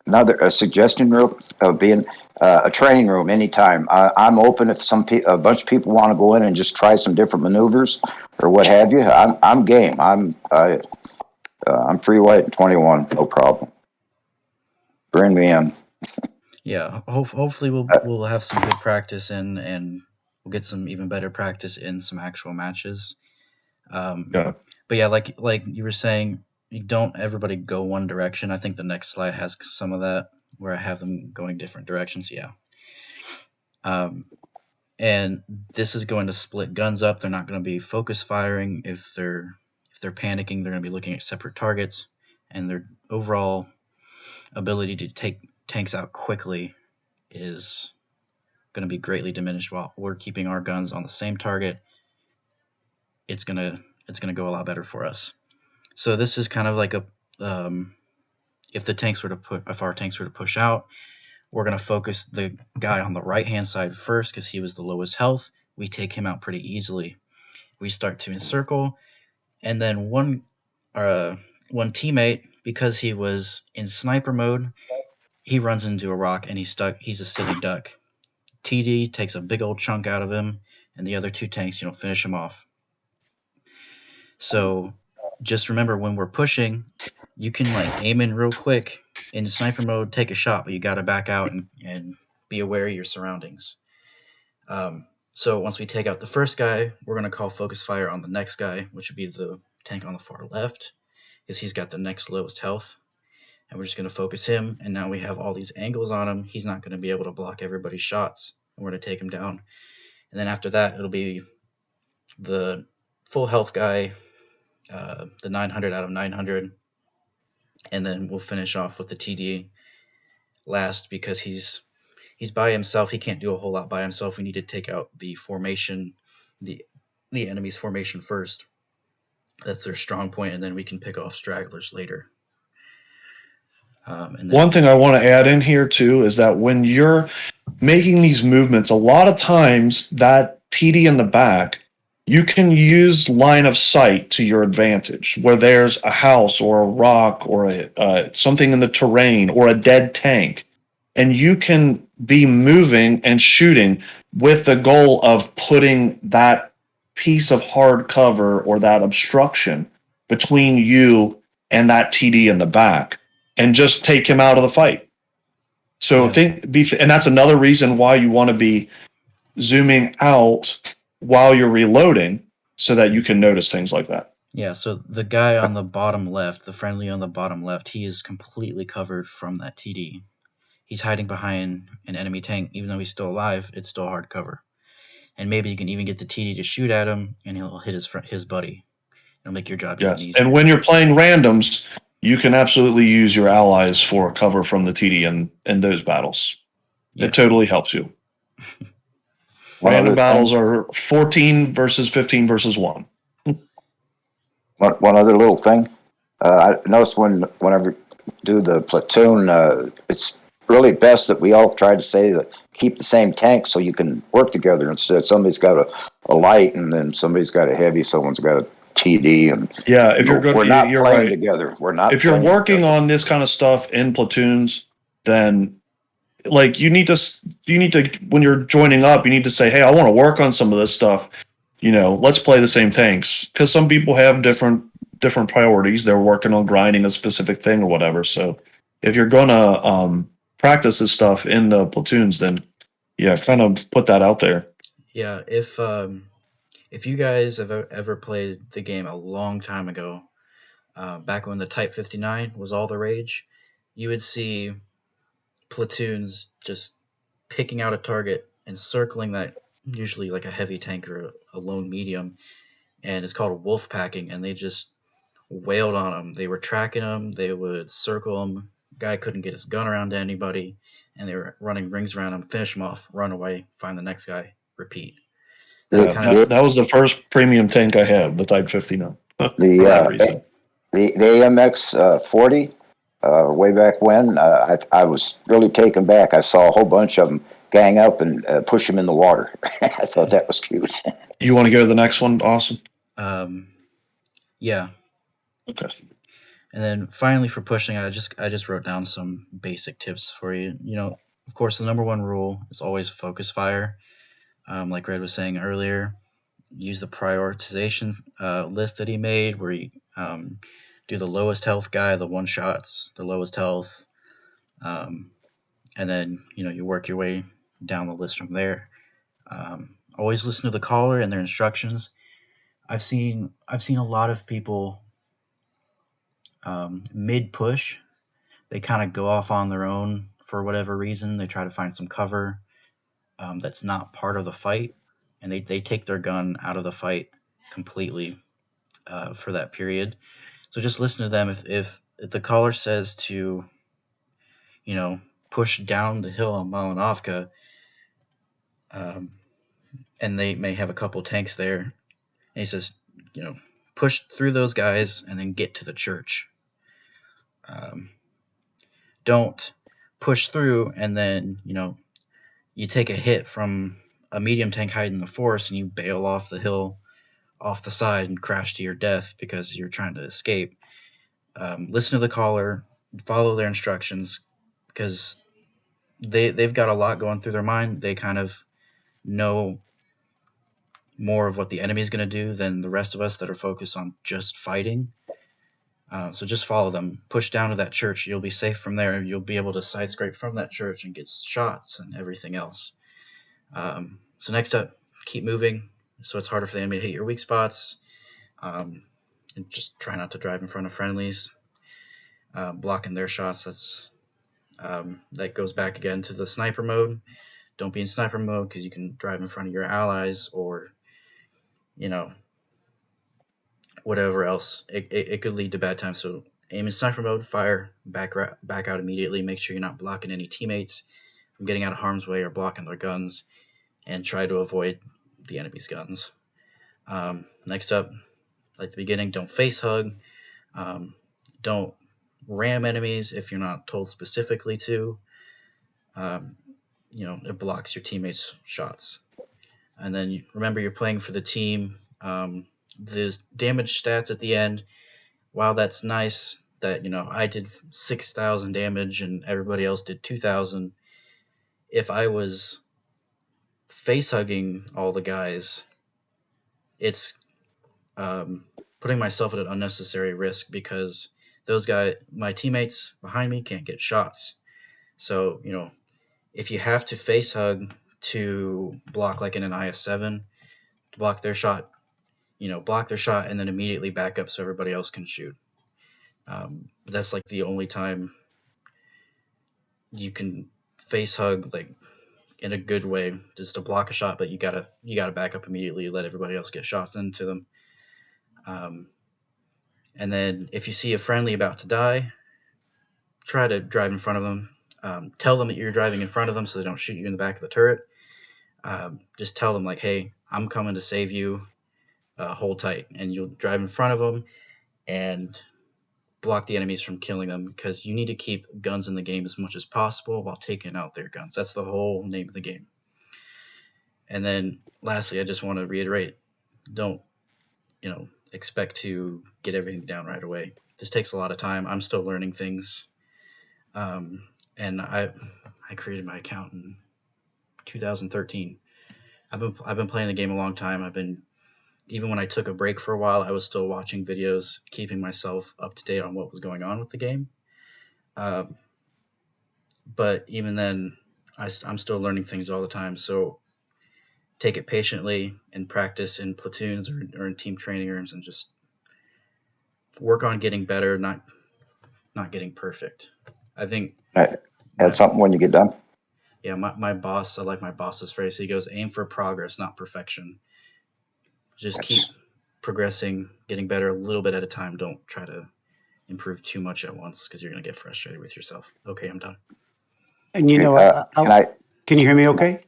another suggestion, real being a training room anytime. I'm open if a bunch of people want to go in and just try some different maneuvers or what have you. I'm game. I'm free white and 21, no problem. Bring me in. Yeah, hopefully we'll have some good practice and we'll get some even better practice in some actual matches. Yeah. But yeah, like you were saying, you don't everybody go one direction. I think the next slide has some of that where I have them going different directions. Yeah. And this is going to split guns up. They're not going to be focus firing. If they're panicking, they're going to be looking at separate targets, and their overall ability to take tanks out quickly is going to be greatly diminished while we're keeping our guns on the same target. It's gonna go a lot better for us. So this is kind of like a if our tanks were to push out, we're gonna focus the guy on the right hand side first because he was the lowest health. We take him out pretty easily. We start to encircle, and then one teammate, because he was in sniper mode, he runs into a rock and he's stuck. He's a sitting duck. TD takes a big old chunk out of him, and the other 2 tanks, finish him off. So just remember when we're pushing, you can aim in real quick in sniper mode, take a shot, but you got to back out and be aware of your surroundings. So once we take out the first guy, we're going to call focus fire on the next guy, which would be the tank on the far left, because he's got the next lowest health. And we're just going to focus him, and now we have all these angles on him. He's not going to be able to block everybody's shots, and we're going to take him down. And then after that, it'll be the full health guy, the 900 out of 900, and then we'll finish off with the TD last because he's by himself. He can't do a whole lot by himself. We need to take out the formation, the enemy's formation first. That's their strong point, and then we can pick off stragglers later. And then, One thing I want to add in here too is that when you're making these movements, a lot of times that TD in the back, you can use line of sight to your advantage, where there's a house or a rock or something in the terrain or a dead tank, and you can be moving and shooting with the goal of putting that piece of hard cover or that obstruction between you and that TD in the back, and just take him out of the fight. So and that's another reason why you want to be zooming out while you're reloading so that you can notice things like that. Yeah, so the guy on the bottom left, the friendly on the bottom left, he is completely covered from that TD. He's hiding behind an enemy tank. Even though he's still alive, it's still hard cover. And maybe you can even get the TD to shoot at him, and he'll hit his buddy. It'll make your job even easier. And when you're playing randoms, you can absolutely use your allies for cover from the TD in those battles. Yeah. It totally helps you. Random battles are 14 versus 15 versus 1. One other little thing. I noticed whenever you do the platoon, it's really best that we all try to say that keep the same tank so you can work together. Instead, somebody's got a light, and then somebody's got a heavy, someone's got a TD, and if you're going, we're not you're playing right. together. We're not. If you're working on this kind of stuff in platoons, then you need to when you're joining up, you need to say, hey, I want to work on some of this stuff. Let's play the same tanks, because some people have different priorities. They're working on grinding a specific thing or whatever. So if you're gonna practice this stuff in the platoons, then kind of put that out there. Yeah, if you guys have ever played the game a long time ago, back when the Type 59 was all the rage, you would see platoons just picking out a target and circling that, usually like a heavy tank or a lone medium, and it's called wolf packing, and they just wailed on them. They were tracking them, they would circle them. Guy couldn't get his gun around to anybody, and they were running rings around him, finish him off, run away, find the next guy, repeat. That's The, kind of That was the first premium tank I had, the Type 59. For that reason. the AMX 40, way back when, I was really taken back. I saw a whole bunch of them gang up and push them in the water. I thought that was cute. You want to go to the next one, Austin? yeah. Okay. And then finally for pushing, I just wrote down some basic tips for you. You know, of course, the number one rule is always focus fire. Like Red was saying earlier, use the prioritization list that he made, where you do the lowest health guy, the one shots, the lowest health, and then you work your way down the list from there. Always listen to the caller and their instructions. I've seen a lot of people mid push. They kind of go off on their own for whatever reason. They try to find some cover that's not part of the fight, and they take their gun out of the fight completely for that period. So just listen to them. If the caller says to, push down the hill on Malinovka, and they may have a couple tanks there, and he says, push through those guys and then get to the church. Don't push through and then, you take a hit from a medium tank hiding in the forest and you bail off the hill, off the side, and crash to your death because you're trying to escape. Listen to the caller, follow their instructions, because they've got a lot going through their mind. They kind of know more of what the enemy is going to do than the rest of us that are focused on just fighting. So just follow them. Push down to that church. You'll be safe from there. You'll be able to side scrape from that church and get shots and everything else. So next up, keep moving so it's harder for the enemy to hit your weak spots. And just try not to drive in front of friendlies. Blocking their shots, that goes back again to the sniper mode. Don't be in sniper mode because you can drive in front of your allies or, whatever else. It could lead to bad times. So aim in sniper mode, fire, back out immediately. Make sure you're not blocking any teammates from getting out of harm's way or blocking their guns, and try to avoid the enemy's guns. Next up, like the beginning, don't face hug. Don't ram enemies if you're not told specifically to. It blocks your teammates' shots. And then remember, you're playing for the team. The damage stats at the end, while that's nice that, I did 6,000 damage and everybody else did 2,000, if I was face hugging all the guys, it's putting myself at an unnecessary risk because those guys, my teammates behind me, can't get shots. So, if you have to face hug to block, like in an IS-7, to block their shot, block their shot and then immediately back up so everybody else can shoot. That's like the only time you can face hug, like in a good way, just to block a shot, but you gotta back up immediately, let everybody else get shots into them. And then if you see a friendly about to die, try to drive in front of them. Tell them that you're driving in front of them so they don't shoot you in the back of the turret. Just tell them, like, hey, I'm coming to save you. Hold tight. And you'll drive in front of them and block the enemies from killing them, because you need to keep guns in the game as much as possible while taking out their guns. That's the whole name of the game. And then lastly, I just want to reiterate, don't, expect to get everything down right away. This takes a lot of time. I'm still learning things. And I created my account in 2013. I've been playing the game a long time. Even when I took a break for a while, I was still watching videos, keeping myself up to date on what was going on with the game. But even then, I'm still learning things all the time. So take it patiently and practice in platoons or in team training rooms, and just work on getting better, not getting perfect. I think Add something when you get done. Yeah, my boss, I like my boss's phrase. He goes, aim for progress, not perfection. Just keep progressing, getting better a little bit at a time. Don't try to improve too much at once, because you're going to get frustrated with yourself. Okay, I'm done. And you know what? Can Can you hear me okay?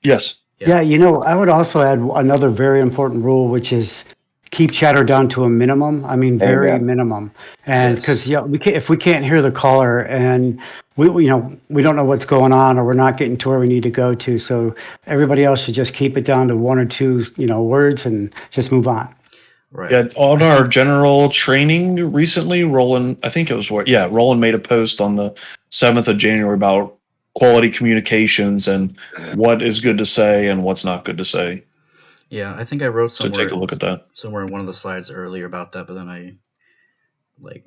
Yes. Yeah, I would also add another very important rule, which is keep chatter down to a minimum. I mean, very Amen. minimum. And because Yes. if we can't hear the caller and we don't know what's going on, or we're not getting to where we need to go to, so everybody else should just keep it down to one or two, words and just move on. Right. Yeah, on I our think- general training recently, Roland, I think it was Roland made a post on the 7th of January about quality communications and what is good to say and what's not good to say. Yeah, I think I wrote So somewhere take a look at that. in one of the slides earlier about that, but then I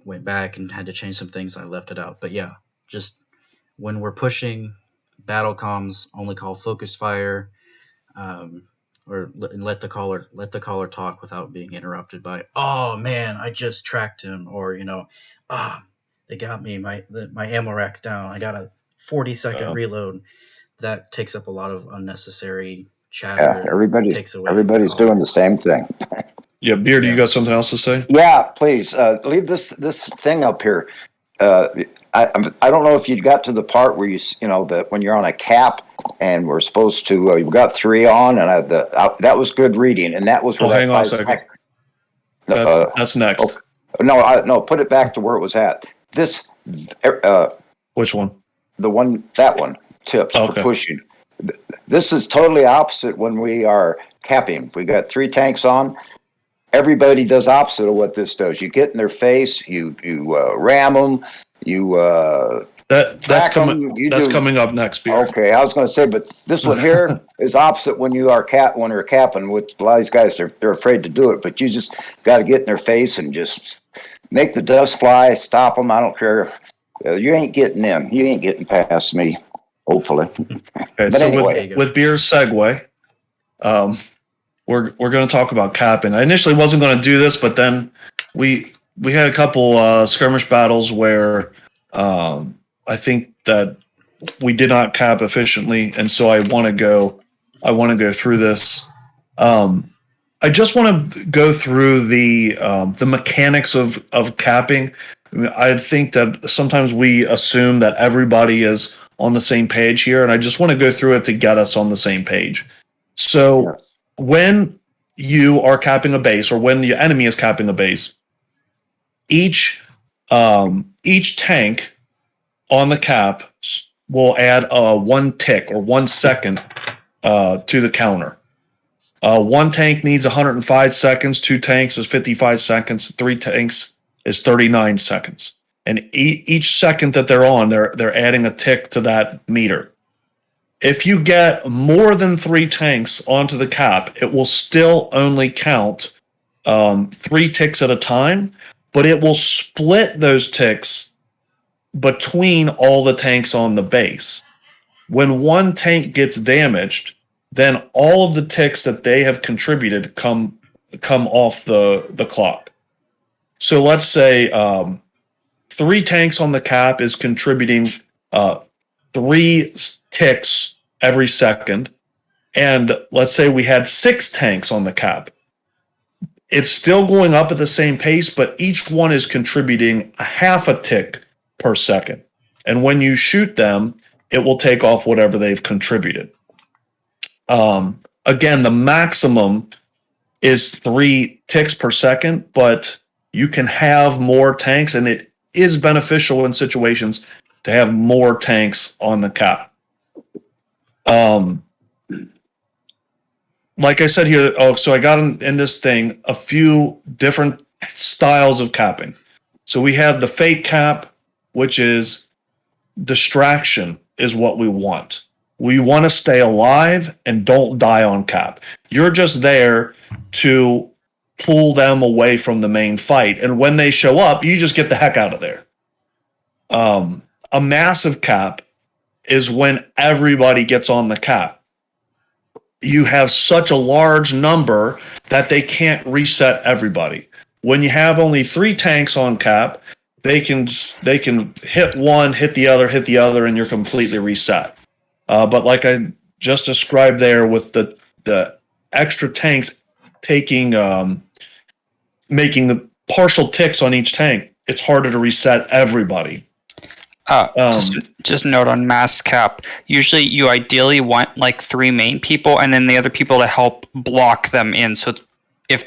went back and had to change some things. I left it out. But yeah, just when we're pushing battle comms, only call focus fire, or let the caller talk without being interrupted by, oh man, I just tracked him, or they got me, my ammo rack's down, I got a 40-second reload. That takes up a lot of unnecessary chatter. Yeah, and everybody's takes away from the caller. doing the same thing. Yeah, Beard, Yeah. you got something else to say? Yeah, please leave this thing up here. I don't know if you got to the part where that when you're on a cap and we're supposed to you've got 3 on, and that was good reading, and that was where hang on a second. That's next. No, put it back to where it was at. This Which one? That one tips for pushing. This is totally opposite when we are capping. We got 3 tanks on. Everybody does opposite of what this does. You get in their face, you ram them, that's coming up next, Beard. Okay, I was going to say, but this one here is opposite when you are when you're capping. Which a lot of these guys they're afraid to do it, but you just got to get in their face and just make the dust fly, stop them. I don't care. You ain't getting in. You ain't getting past me. Hopefully. Okay, But so anyway. with Beard's segue, we're going to talk about capping. I initially wasn't going to do this, but then we had a couple skirmish battles where I think that we did not cap efficiently, and so I want to go through this. I just want to go through the mechanics of capping. I think that sometimes we assume that everybody is on the same page here, and I just want to go through it to get us on the same page. So when you are capping a base, or when the enemy is capping a base, each tank on the cap will add 1 tick or 1 second to the counter. 1 tank needs 105 seconds, 2 tanks is 55 seconds, 3 tanks is 39 seconds. And each second that they're on, they're adding a tick to that meter. If you get more than 3 tanks onto the cap, it will still only count 3 ticks at a time, but it will split those ticks between all the tanks on the base. When 1 tank gets damaged, then all of the ticks that they have contributed come off the clock. So let's say 3 tanks on the cap is contributing 3 ticks every second, and let's say we had 6 tanks on the cap. It's still going up at the same pace, but each one is contributing a half a tick per second. And when you shoot them, it will take off whatever they've contributed. Again, the maximum is 3 ticks per second, but you can have more tanks, and it is beneficial in situations to have more tanks on the cap. Like I said here, so I got in this thing a few different styles of capping. So we have the fake cap, which is distraction is what we want. We want to stay alive and don't die on cap. You're just there to pull them away from the main fight. And when they show up, you just get the heck out of there. A massive cap is when everybody gets on the cap. You have such a large number that they can't reset everybody. When you have only 3 tanks on cap, they can hit one, hit the other, and you're completely reset. But like I just described there, with the extra tanks taking making the partial ticks on each tank, it's harder to reset everybody. Just note on mass cap. Usually, you ideally want like 3 main people, and then the other people to help block them in. So, if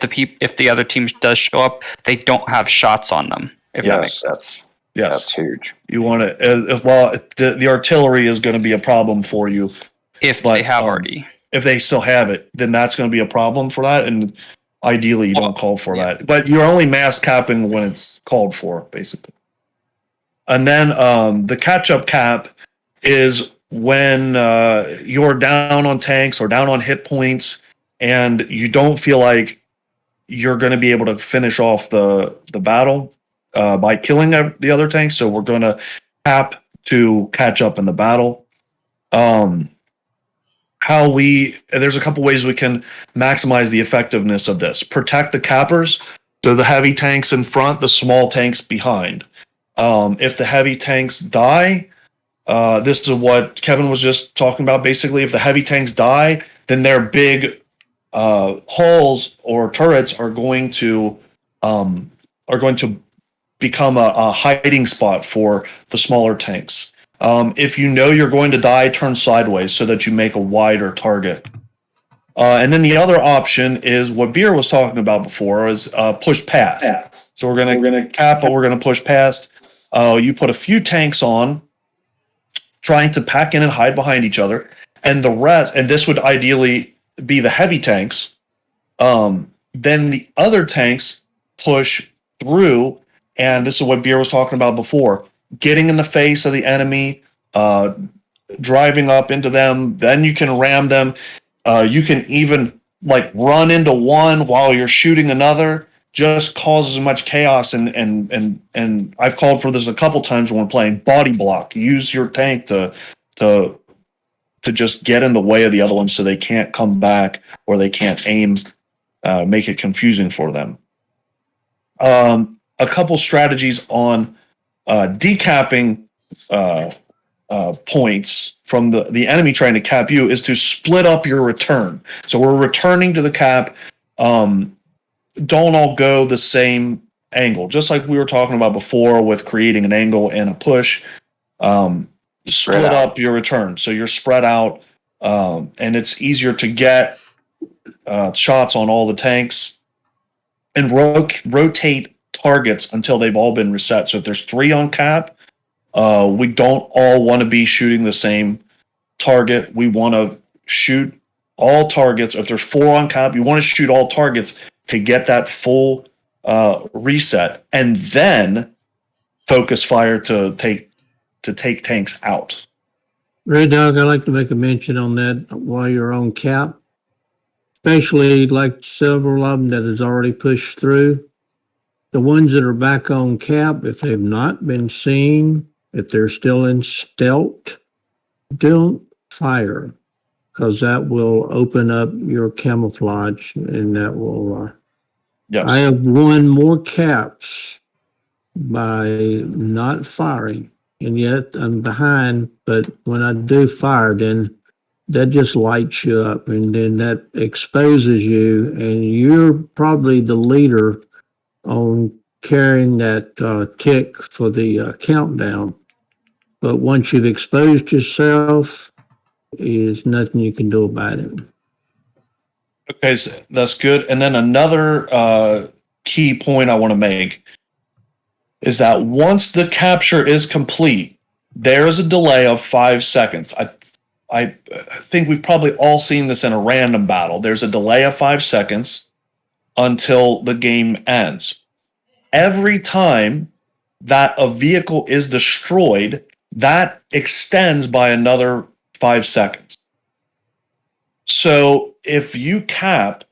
the other team does show up, they don't have shots on them. If that makes sense. Yes, that's huge. you want to. Well, the artillery is going to be a problem for you If they have already. If they still have it, then that's going to be a problem for that, and ideally you don't call for that. But you're only mass capping when it's called for, basically. And then the catch-up cap is when you're down on tanks or down on hit points, and you don't feel like you're going to be able to finish off the battle by killing the other tanks. So we're going to cap to catch up in the battle. There's a couple ways we can maximize the effectiveness of this. Protect the cappers, so the heavy tanks in front, the small tanks behind. If the heavy tanks die, this is what Kevin was just talking about. Basically, if the heavy tanks die, then their big hulls or turrets are going to become a hiding spot for the smaller tanks. If you know you're going to die, turn sideways so that you make a wider target. And then the other option is what Beer was talking about before, is push past. So we're going to cap, but we're going to push past. You put a few tanks on, trying to pack in and hide behind each other, and the rest. And this would ideally be the heavy tanks. Then the other tanks push through, and this is what Beer was talking about before: getting in the face of the enemy, driving up into them. Then you can ram them. You can even like run into one while you're shooting another. Just causes much chaos, and I've called for this a couple times when we're playing body block. Use your tank to just get in the way of the other one so they can't come back or they can't aim. Make it confusing for them. A couple strategies on decapping points from the enemy trying to cap you is to split up your return. So we're returning to the cap. Don't all go the same angle, just like we were talking about before with creating an angle and a push. Split up your return so you're spread out, and it's easier to get shots on all the tanks, and rotate targets until they've all been reset. So if there's 3 on cap, we don't all want to be shooting the same target. We want to shoot all targets. If there's 4 on cap, you want to shoot all targets to get that full reset, and then focus fire to take tanks out. Red Dog, I'd like to make a mention on that while you're on cap, especially like several of them that has already pushed through. The ones that are back on cap, if they've not been seen, if they're still in stealth, don't fire, because that will open up your camouflage, and that will... Yes. I have won more caps by not firing, and yet I'm behind, but when I do fire, then that just lights you up, and then that exposes you, and you're probably the leader on carrying that tick for the countdown. But once you've exposed yourself, there's nothing you can do about it. Okay, so that's good. And then another key point I want to make is that once the capture is complete, there is a delay of 5 seconds. I think we've probably all seen this in a random battle. There's a delay of 5 seconds until the game ends. Every time that a vehicle is destroyed, that extends by another 5 seconds. So if you cap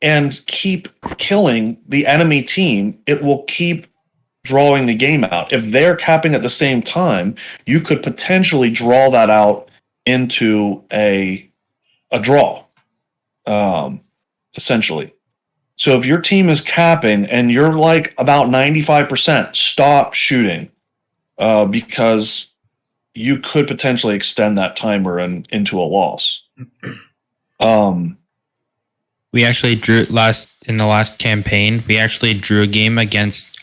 and keep killing the enemy team, it will keep drawing the game out. If they're capping at the same time, you could potentially draw that out into a draw, essentially. So if your team is capping and you're like about 95%, stop shooting, because you could potentially extend that timer into a loss. We actually drew in the last campaign. We actually drew a game against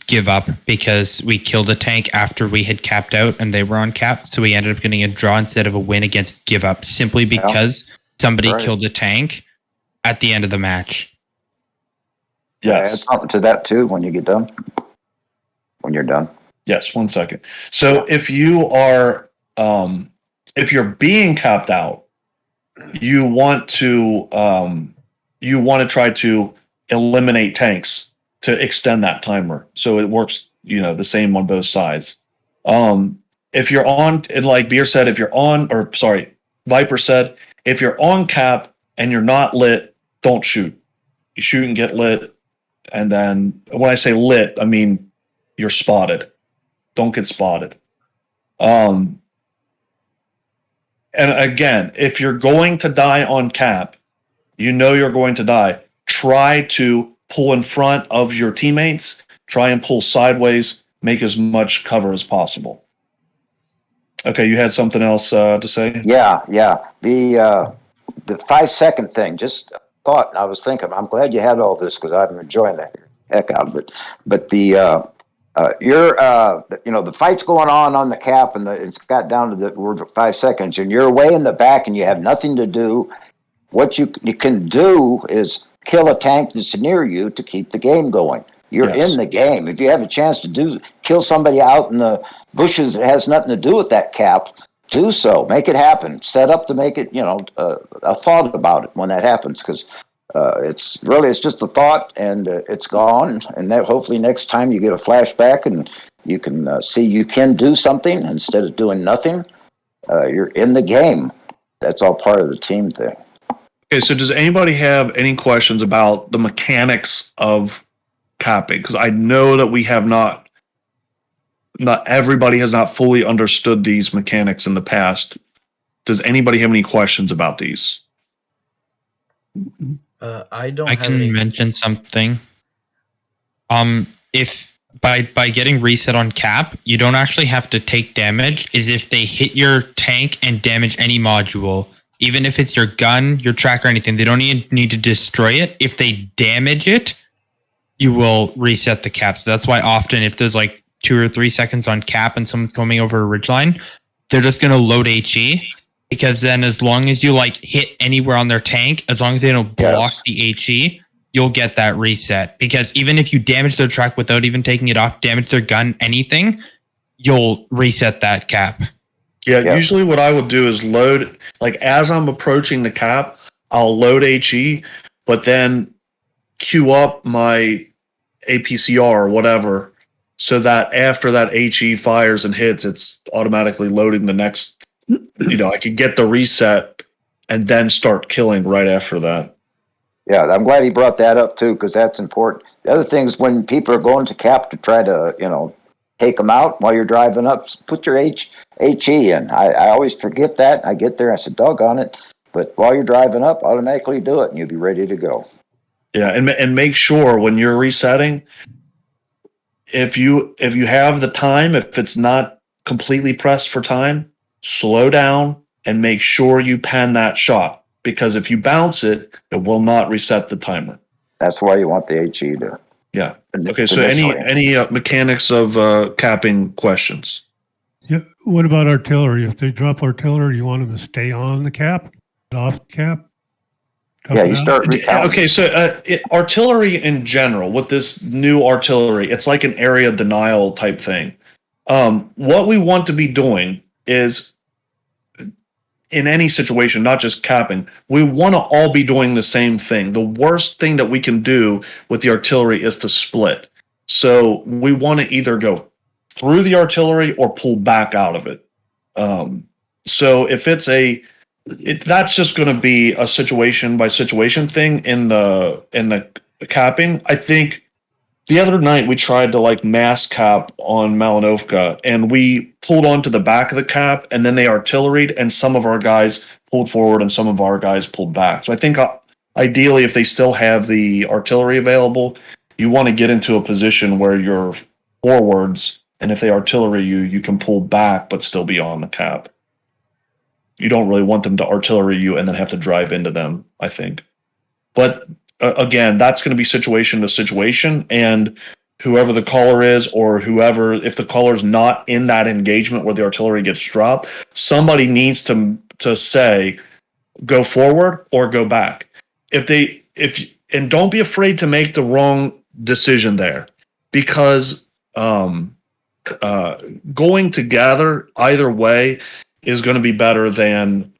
Give Up because we killed a tank after we had capped out and they were on cap. So we ended up getting a draw instead of a win against Give Up simply because somebody killed a tank at the end of the match. Yes. Add something to that too when you get done. When you're done. Yes, 1 second. So if you are, if you're being capped out, you want to try to eliminate tanks to extend that timer. So it works, the same on both sides. If you're on, and like Beer said, Viper said, if you're on cap and you're not lit, don't shoot. You shoot and get lit. And then when I say lit, I mean you're spotted. Don't get spotted. And again, if you're going to die on cap, you're going to die. Try to pull in front of your teammates. Try and pull sideways. Make as much cover as possible. Okay, you had something else to say? Yeah. The 5-second thing. Just thought. I was thinking. I'm glad you had all this because I'm enjoying the heck out of it. But the the fight's going on the cap, and it's got down to the word 5 seconds, and you're way in the back, and you have nothing to do. What you can do is kill a tank that's near you to keep the game going. You're in the game. If you have a chance to kill somebody out in the bushes that has nothing to do with that cap, do so. Make it happen. Set up to make it, a thought about it when that happens, because it's just a thought, and it's gone. And that hopefully next time you get a flashback and you can see you can do something instead of doing nothing. You're in the game. That's all part of the team thing. Okay, so does anybody have any questions about the mechanics of capping? Because I know that we have not everybody has not fully understood these mechanics in the past. Does anybody have any questions about these? I don't. I can mention something. If by getting reset on cap, you don't actually have to take damage. Is if they hit your tank and damage any module, even if it's your gun, your tracker, anything, they don't need to destroy it. If they damage it, you will reset the cap. So that's why often if there's like 2 or 3 seconds on cap and someone's coming over a ridgeline, they're just going to load HE. Because then as long as you hit anywhere on their tank, as long as they don't block the HE, you'll get that reset. Because even if you damage their truck without even taking it off, damage their gun, anything, you'll reset that cap. Yeah, usually what I would do is load, as I'm approaching the cap, I'll load HE, but then queue up my APCR or whatever, so that after that HE fires and hits, it's automatically loading the next, I could get the reset and then start killing right after that. Yeah, I'm glad he brought that up too, because that's important. The other thing is when people are going to cap to try to, take them out while you're driving up, put your HE in. I always forget that. I get there, I said, doggone it. But while you're driving up, automatically do it, and you'll be ready to go. Yeah, and make sure when you're resetting, if you have the time, if it's not completely pressed for time, slow down and make sure you pan that shot, because if you bounce it, it will not reset the timer. That's why you want the HE to. Yeah. Okay. So any mechanics of capping questions? Yeah. What about artillery? If they drop artillery, you want them to stay on the cap, off cap? You start recounting. Okay, so artillery in general, with this new artillery, it's like an area denial type thing. What we want to be doing is, in any situation, not just capping, we want to all be doing the same thing. The worst thing that we can do with the artillery is to split. So we want to either go through the artillery or pull back out of it. So if that's just going to be a situation by situation thing in the capping. I think the other night we tried to mass cap on Malinovka, and we pulled onto the back of the cap, and then they artilleried, and some of our guys pulled forward and some of our guys pulled back. So I think ideally, if they still have the artillery available, you want to get into a position where you're forwards, and if they artillery you can pull back but still be on the cap. You don't really want them to artillery you and then have to drive into them, I think. But again, that's going to be situation to situation, and whoever the caller is, or whoever, if the caller's not in that engagement where the artillery gets dropped, somebody needs to say, go forward or go back. And don't be afraid to make the wrong decision there, because going together either way is going to be better than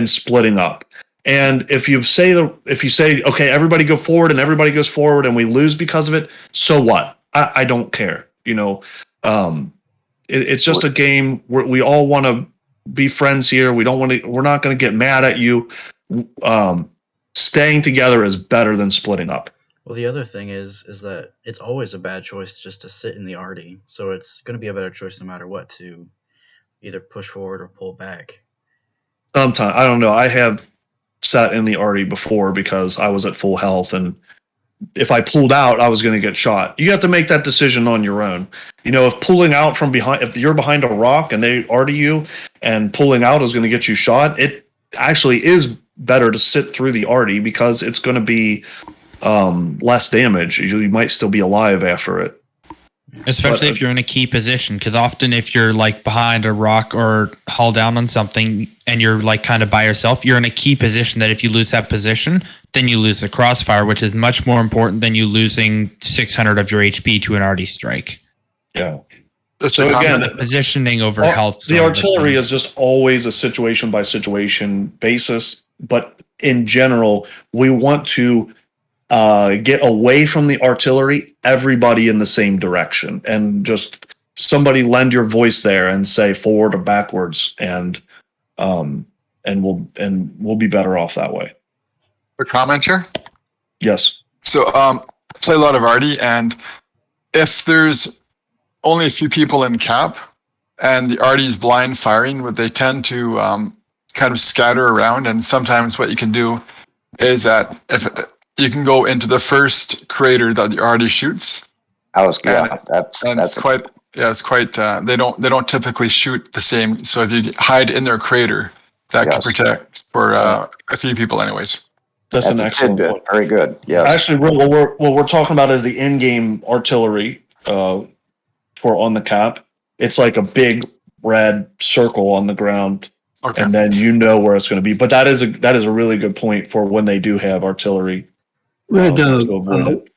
splitting up. And if you say, okay, everybody go forward, and everybody goes forward, and we lose because of it, so what? I don't care. It's just a game where we all want to be friends here. We're not going to get mad at you. Staying together is better than splitting up. Well, the other thing is that it's always a bad choice just to sit in the arty. So it's going to be a better choice no matter what to either push forward or pull back. Sometimes, I don't know. I have sat in the arty before because I was at full health, and if I pulled out, I was going to get shot. You have to make that decision on your own. If pulling out from behind, if you're behind a rock and they arty you, and pulling out is going to get you shot, it actually is better to sit through the arty, because it's going to be less damage. You might still be alive after it. Especially if you're in a key position, because often if you're like behind a rock or haul down on something and you're like kind of by yourself, you're in a key position that if you lose that position, then you lose the crossfire, which is much more important than you losing 600 of your HP to an arty strike. Yeah. So again, positioning over health. The artillery is just always a situation by situation basis, but in general, we want to get away from the artillery, everybody in the same direction, and just somebody lend your voice there and say forward or backwards, and we'll be better off that way. A comment here? Yes. So play a lot of arty, and if there's only a few people in cap and the arty is blind firing, what they tend to kind of scatter around, and sometimes what you can do is that if you can go into the first crater that the arty shoots. That's quite. It's quite. They don't typically shoot the same. So if you hide in their crater, that can protect for a few people, anyways. That's an excellent point. Very good. Yeah. Actually, what we're talking about is the in-game artillery for on the cap. It's like a big red circle on the ground. Okay. And then where it's going to be. But that is a really good point for when they do have artillery. Red Dog,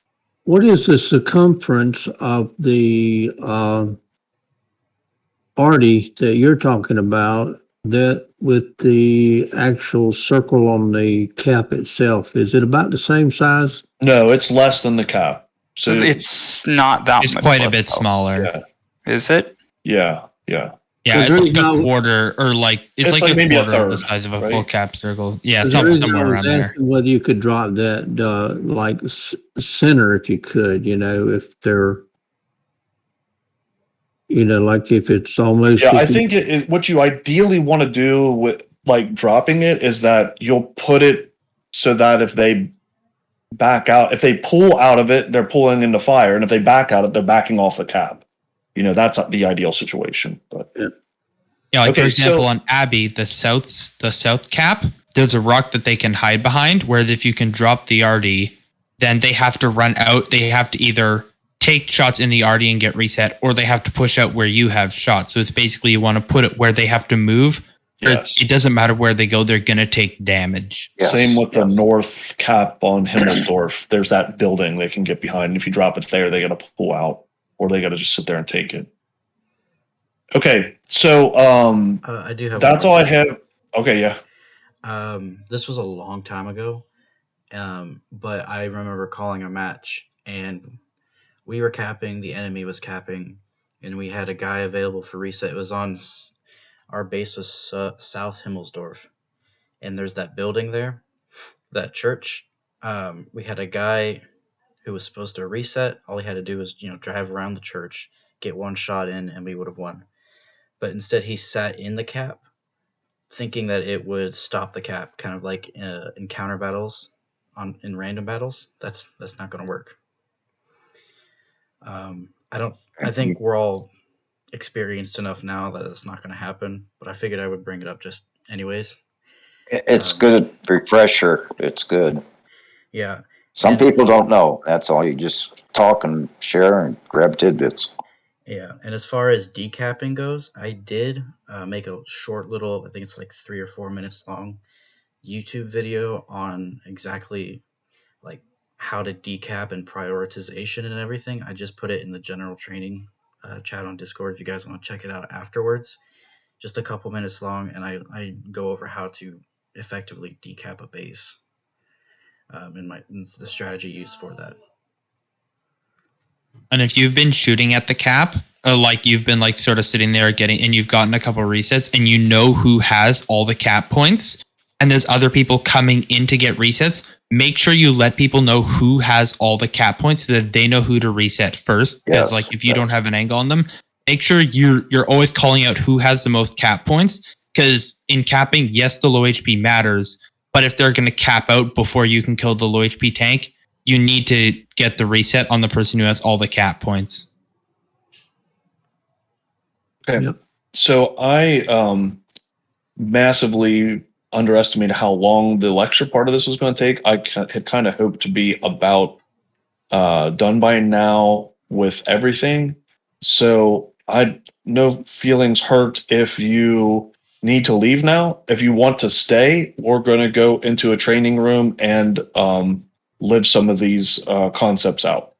what is the circumference of the arty that you're talking about, that with the actual circle on the cap itself? Is it about the same size? No, it's less than the cap. So it's not that much. It's quite a bit smaller. Yeah. Is it? Yeah. Yeah, it's like a quarter, or like it's like maybe a quarter third of the size of a right? full cap circle. Yeah, somewhere around there. Whether you could drop that like center, if you could, if they're, like if it's almost. Yeah, I think what you ideally want to do with like dropping it is that you'll put it so that if they back out, if they pull out of it, they're pulling into fire, and if they back out of it, they're backing off the cap. That's the ideal situation. But for example, on Abbey, the south cap, there's a rock that they can hide behind. Whereas if you can drop the arty, then they have to run out. They have to either take shots in the arty and get reset, or they have to push out where you have shots. So it's basically you want to put it where they have to move. Yes. It doesn't matter where they go; they're going to take damage. Yes. Same with the north cap on Himmelsdorf. There's that building they can get behind. And if you drop it there, they got to pull out. Or they got to just sit there and take it. Okay, so I do have. That's all I have. Okay, yeah. This was a long time ago, but I remember calling a match, and we were capping. The enemy was capping, and we had a guy available for reset. It was on our base was South Himmelsdorf, and there's that building there, that church. We had a guy who was supposed to reset. All he had to do was, drive around the church, get one shot in, and we would have won. But instead, he sat in the cap, thinking that it would stop the cap, kind of like in counter battles, in random battles. That's not going to work. I think we're all experienced enough now that it's not going to happen. But I figured I would bring it up just anyways. It's good refresher. It's good. Yeah. Some And- people don't know. That's all. You just talk and share and grab tidbits. Yeah, and as far as decapping goes, I did make a short little, I think it's like 3 or 4 minutes long YouTube video on exactly like how to decap and prioritization and everything. I just put it in the general training chat on Discord if you guys want to check it out afterwards. Just a couple minutes long, and I go over how to effectively decap a base and the strategy used for that. And if you've been shooting at the cap, like you've been like sort of sitting there getting, and you've gotten a couple resets, and you know who has all the cap points, and there's other people coming in to get resets, make sure you let people know who has all the cap points so that they know who to reset first. Because Yes, like if you yes. don't have an angle on them, make sure you're always calling out who has the most cap points. Because in capping, yes, the low HP matters, but if they're going to cap out before you can kill the low HP tank, you need to get the reset on the person who has all the cap points. Okay. Yep. So I massively underestimated how long the lecture part of this was going to take. I had kind of hoped to be about done by now with everything. So I no feelings hurt if you need to leave now. If you want to stay, we're going to go into a training room and live some of these concepts out.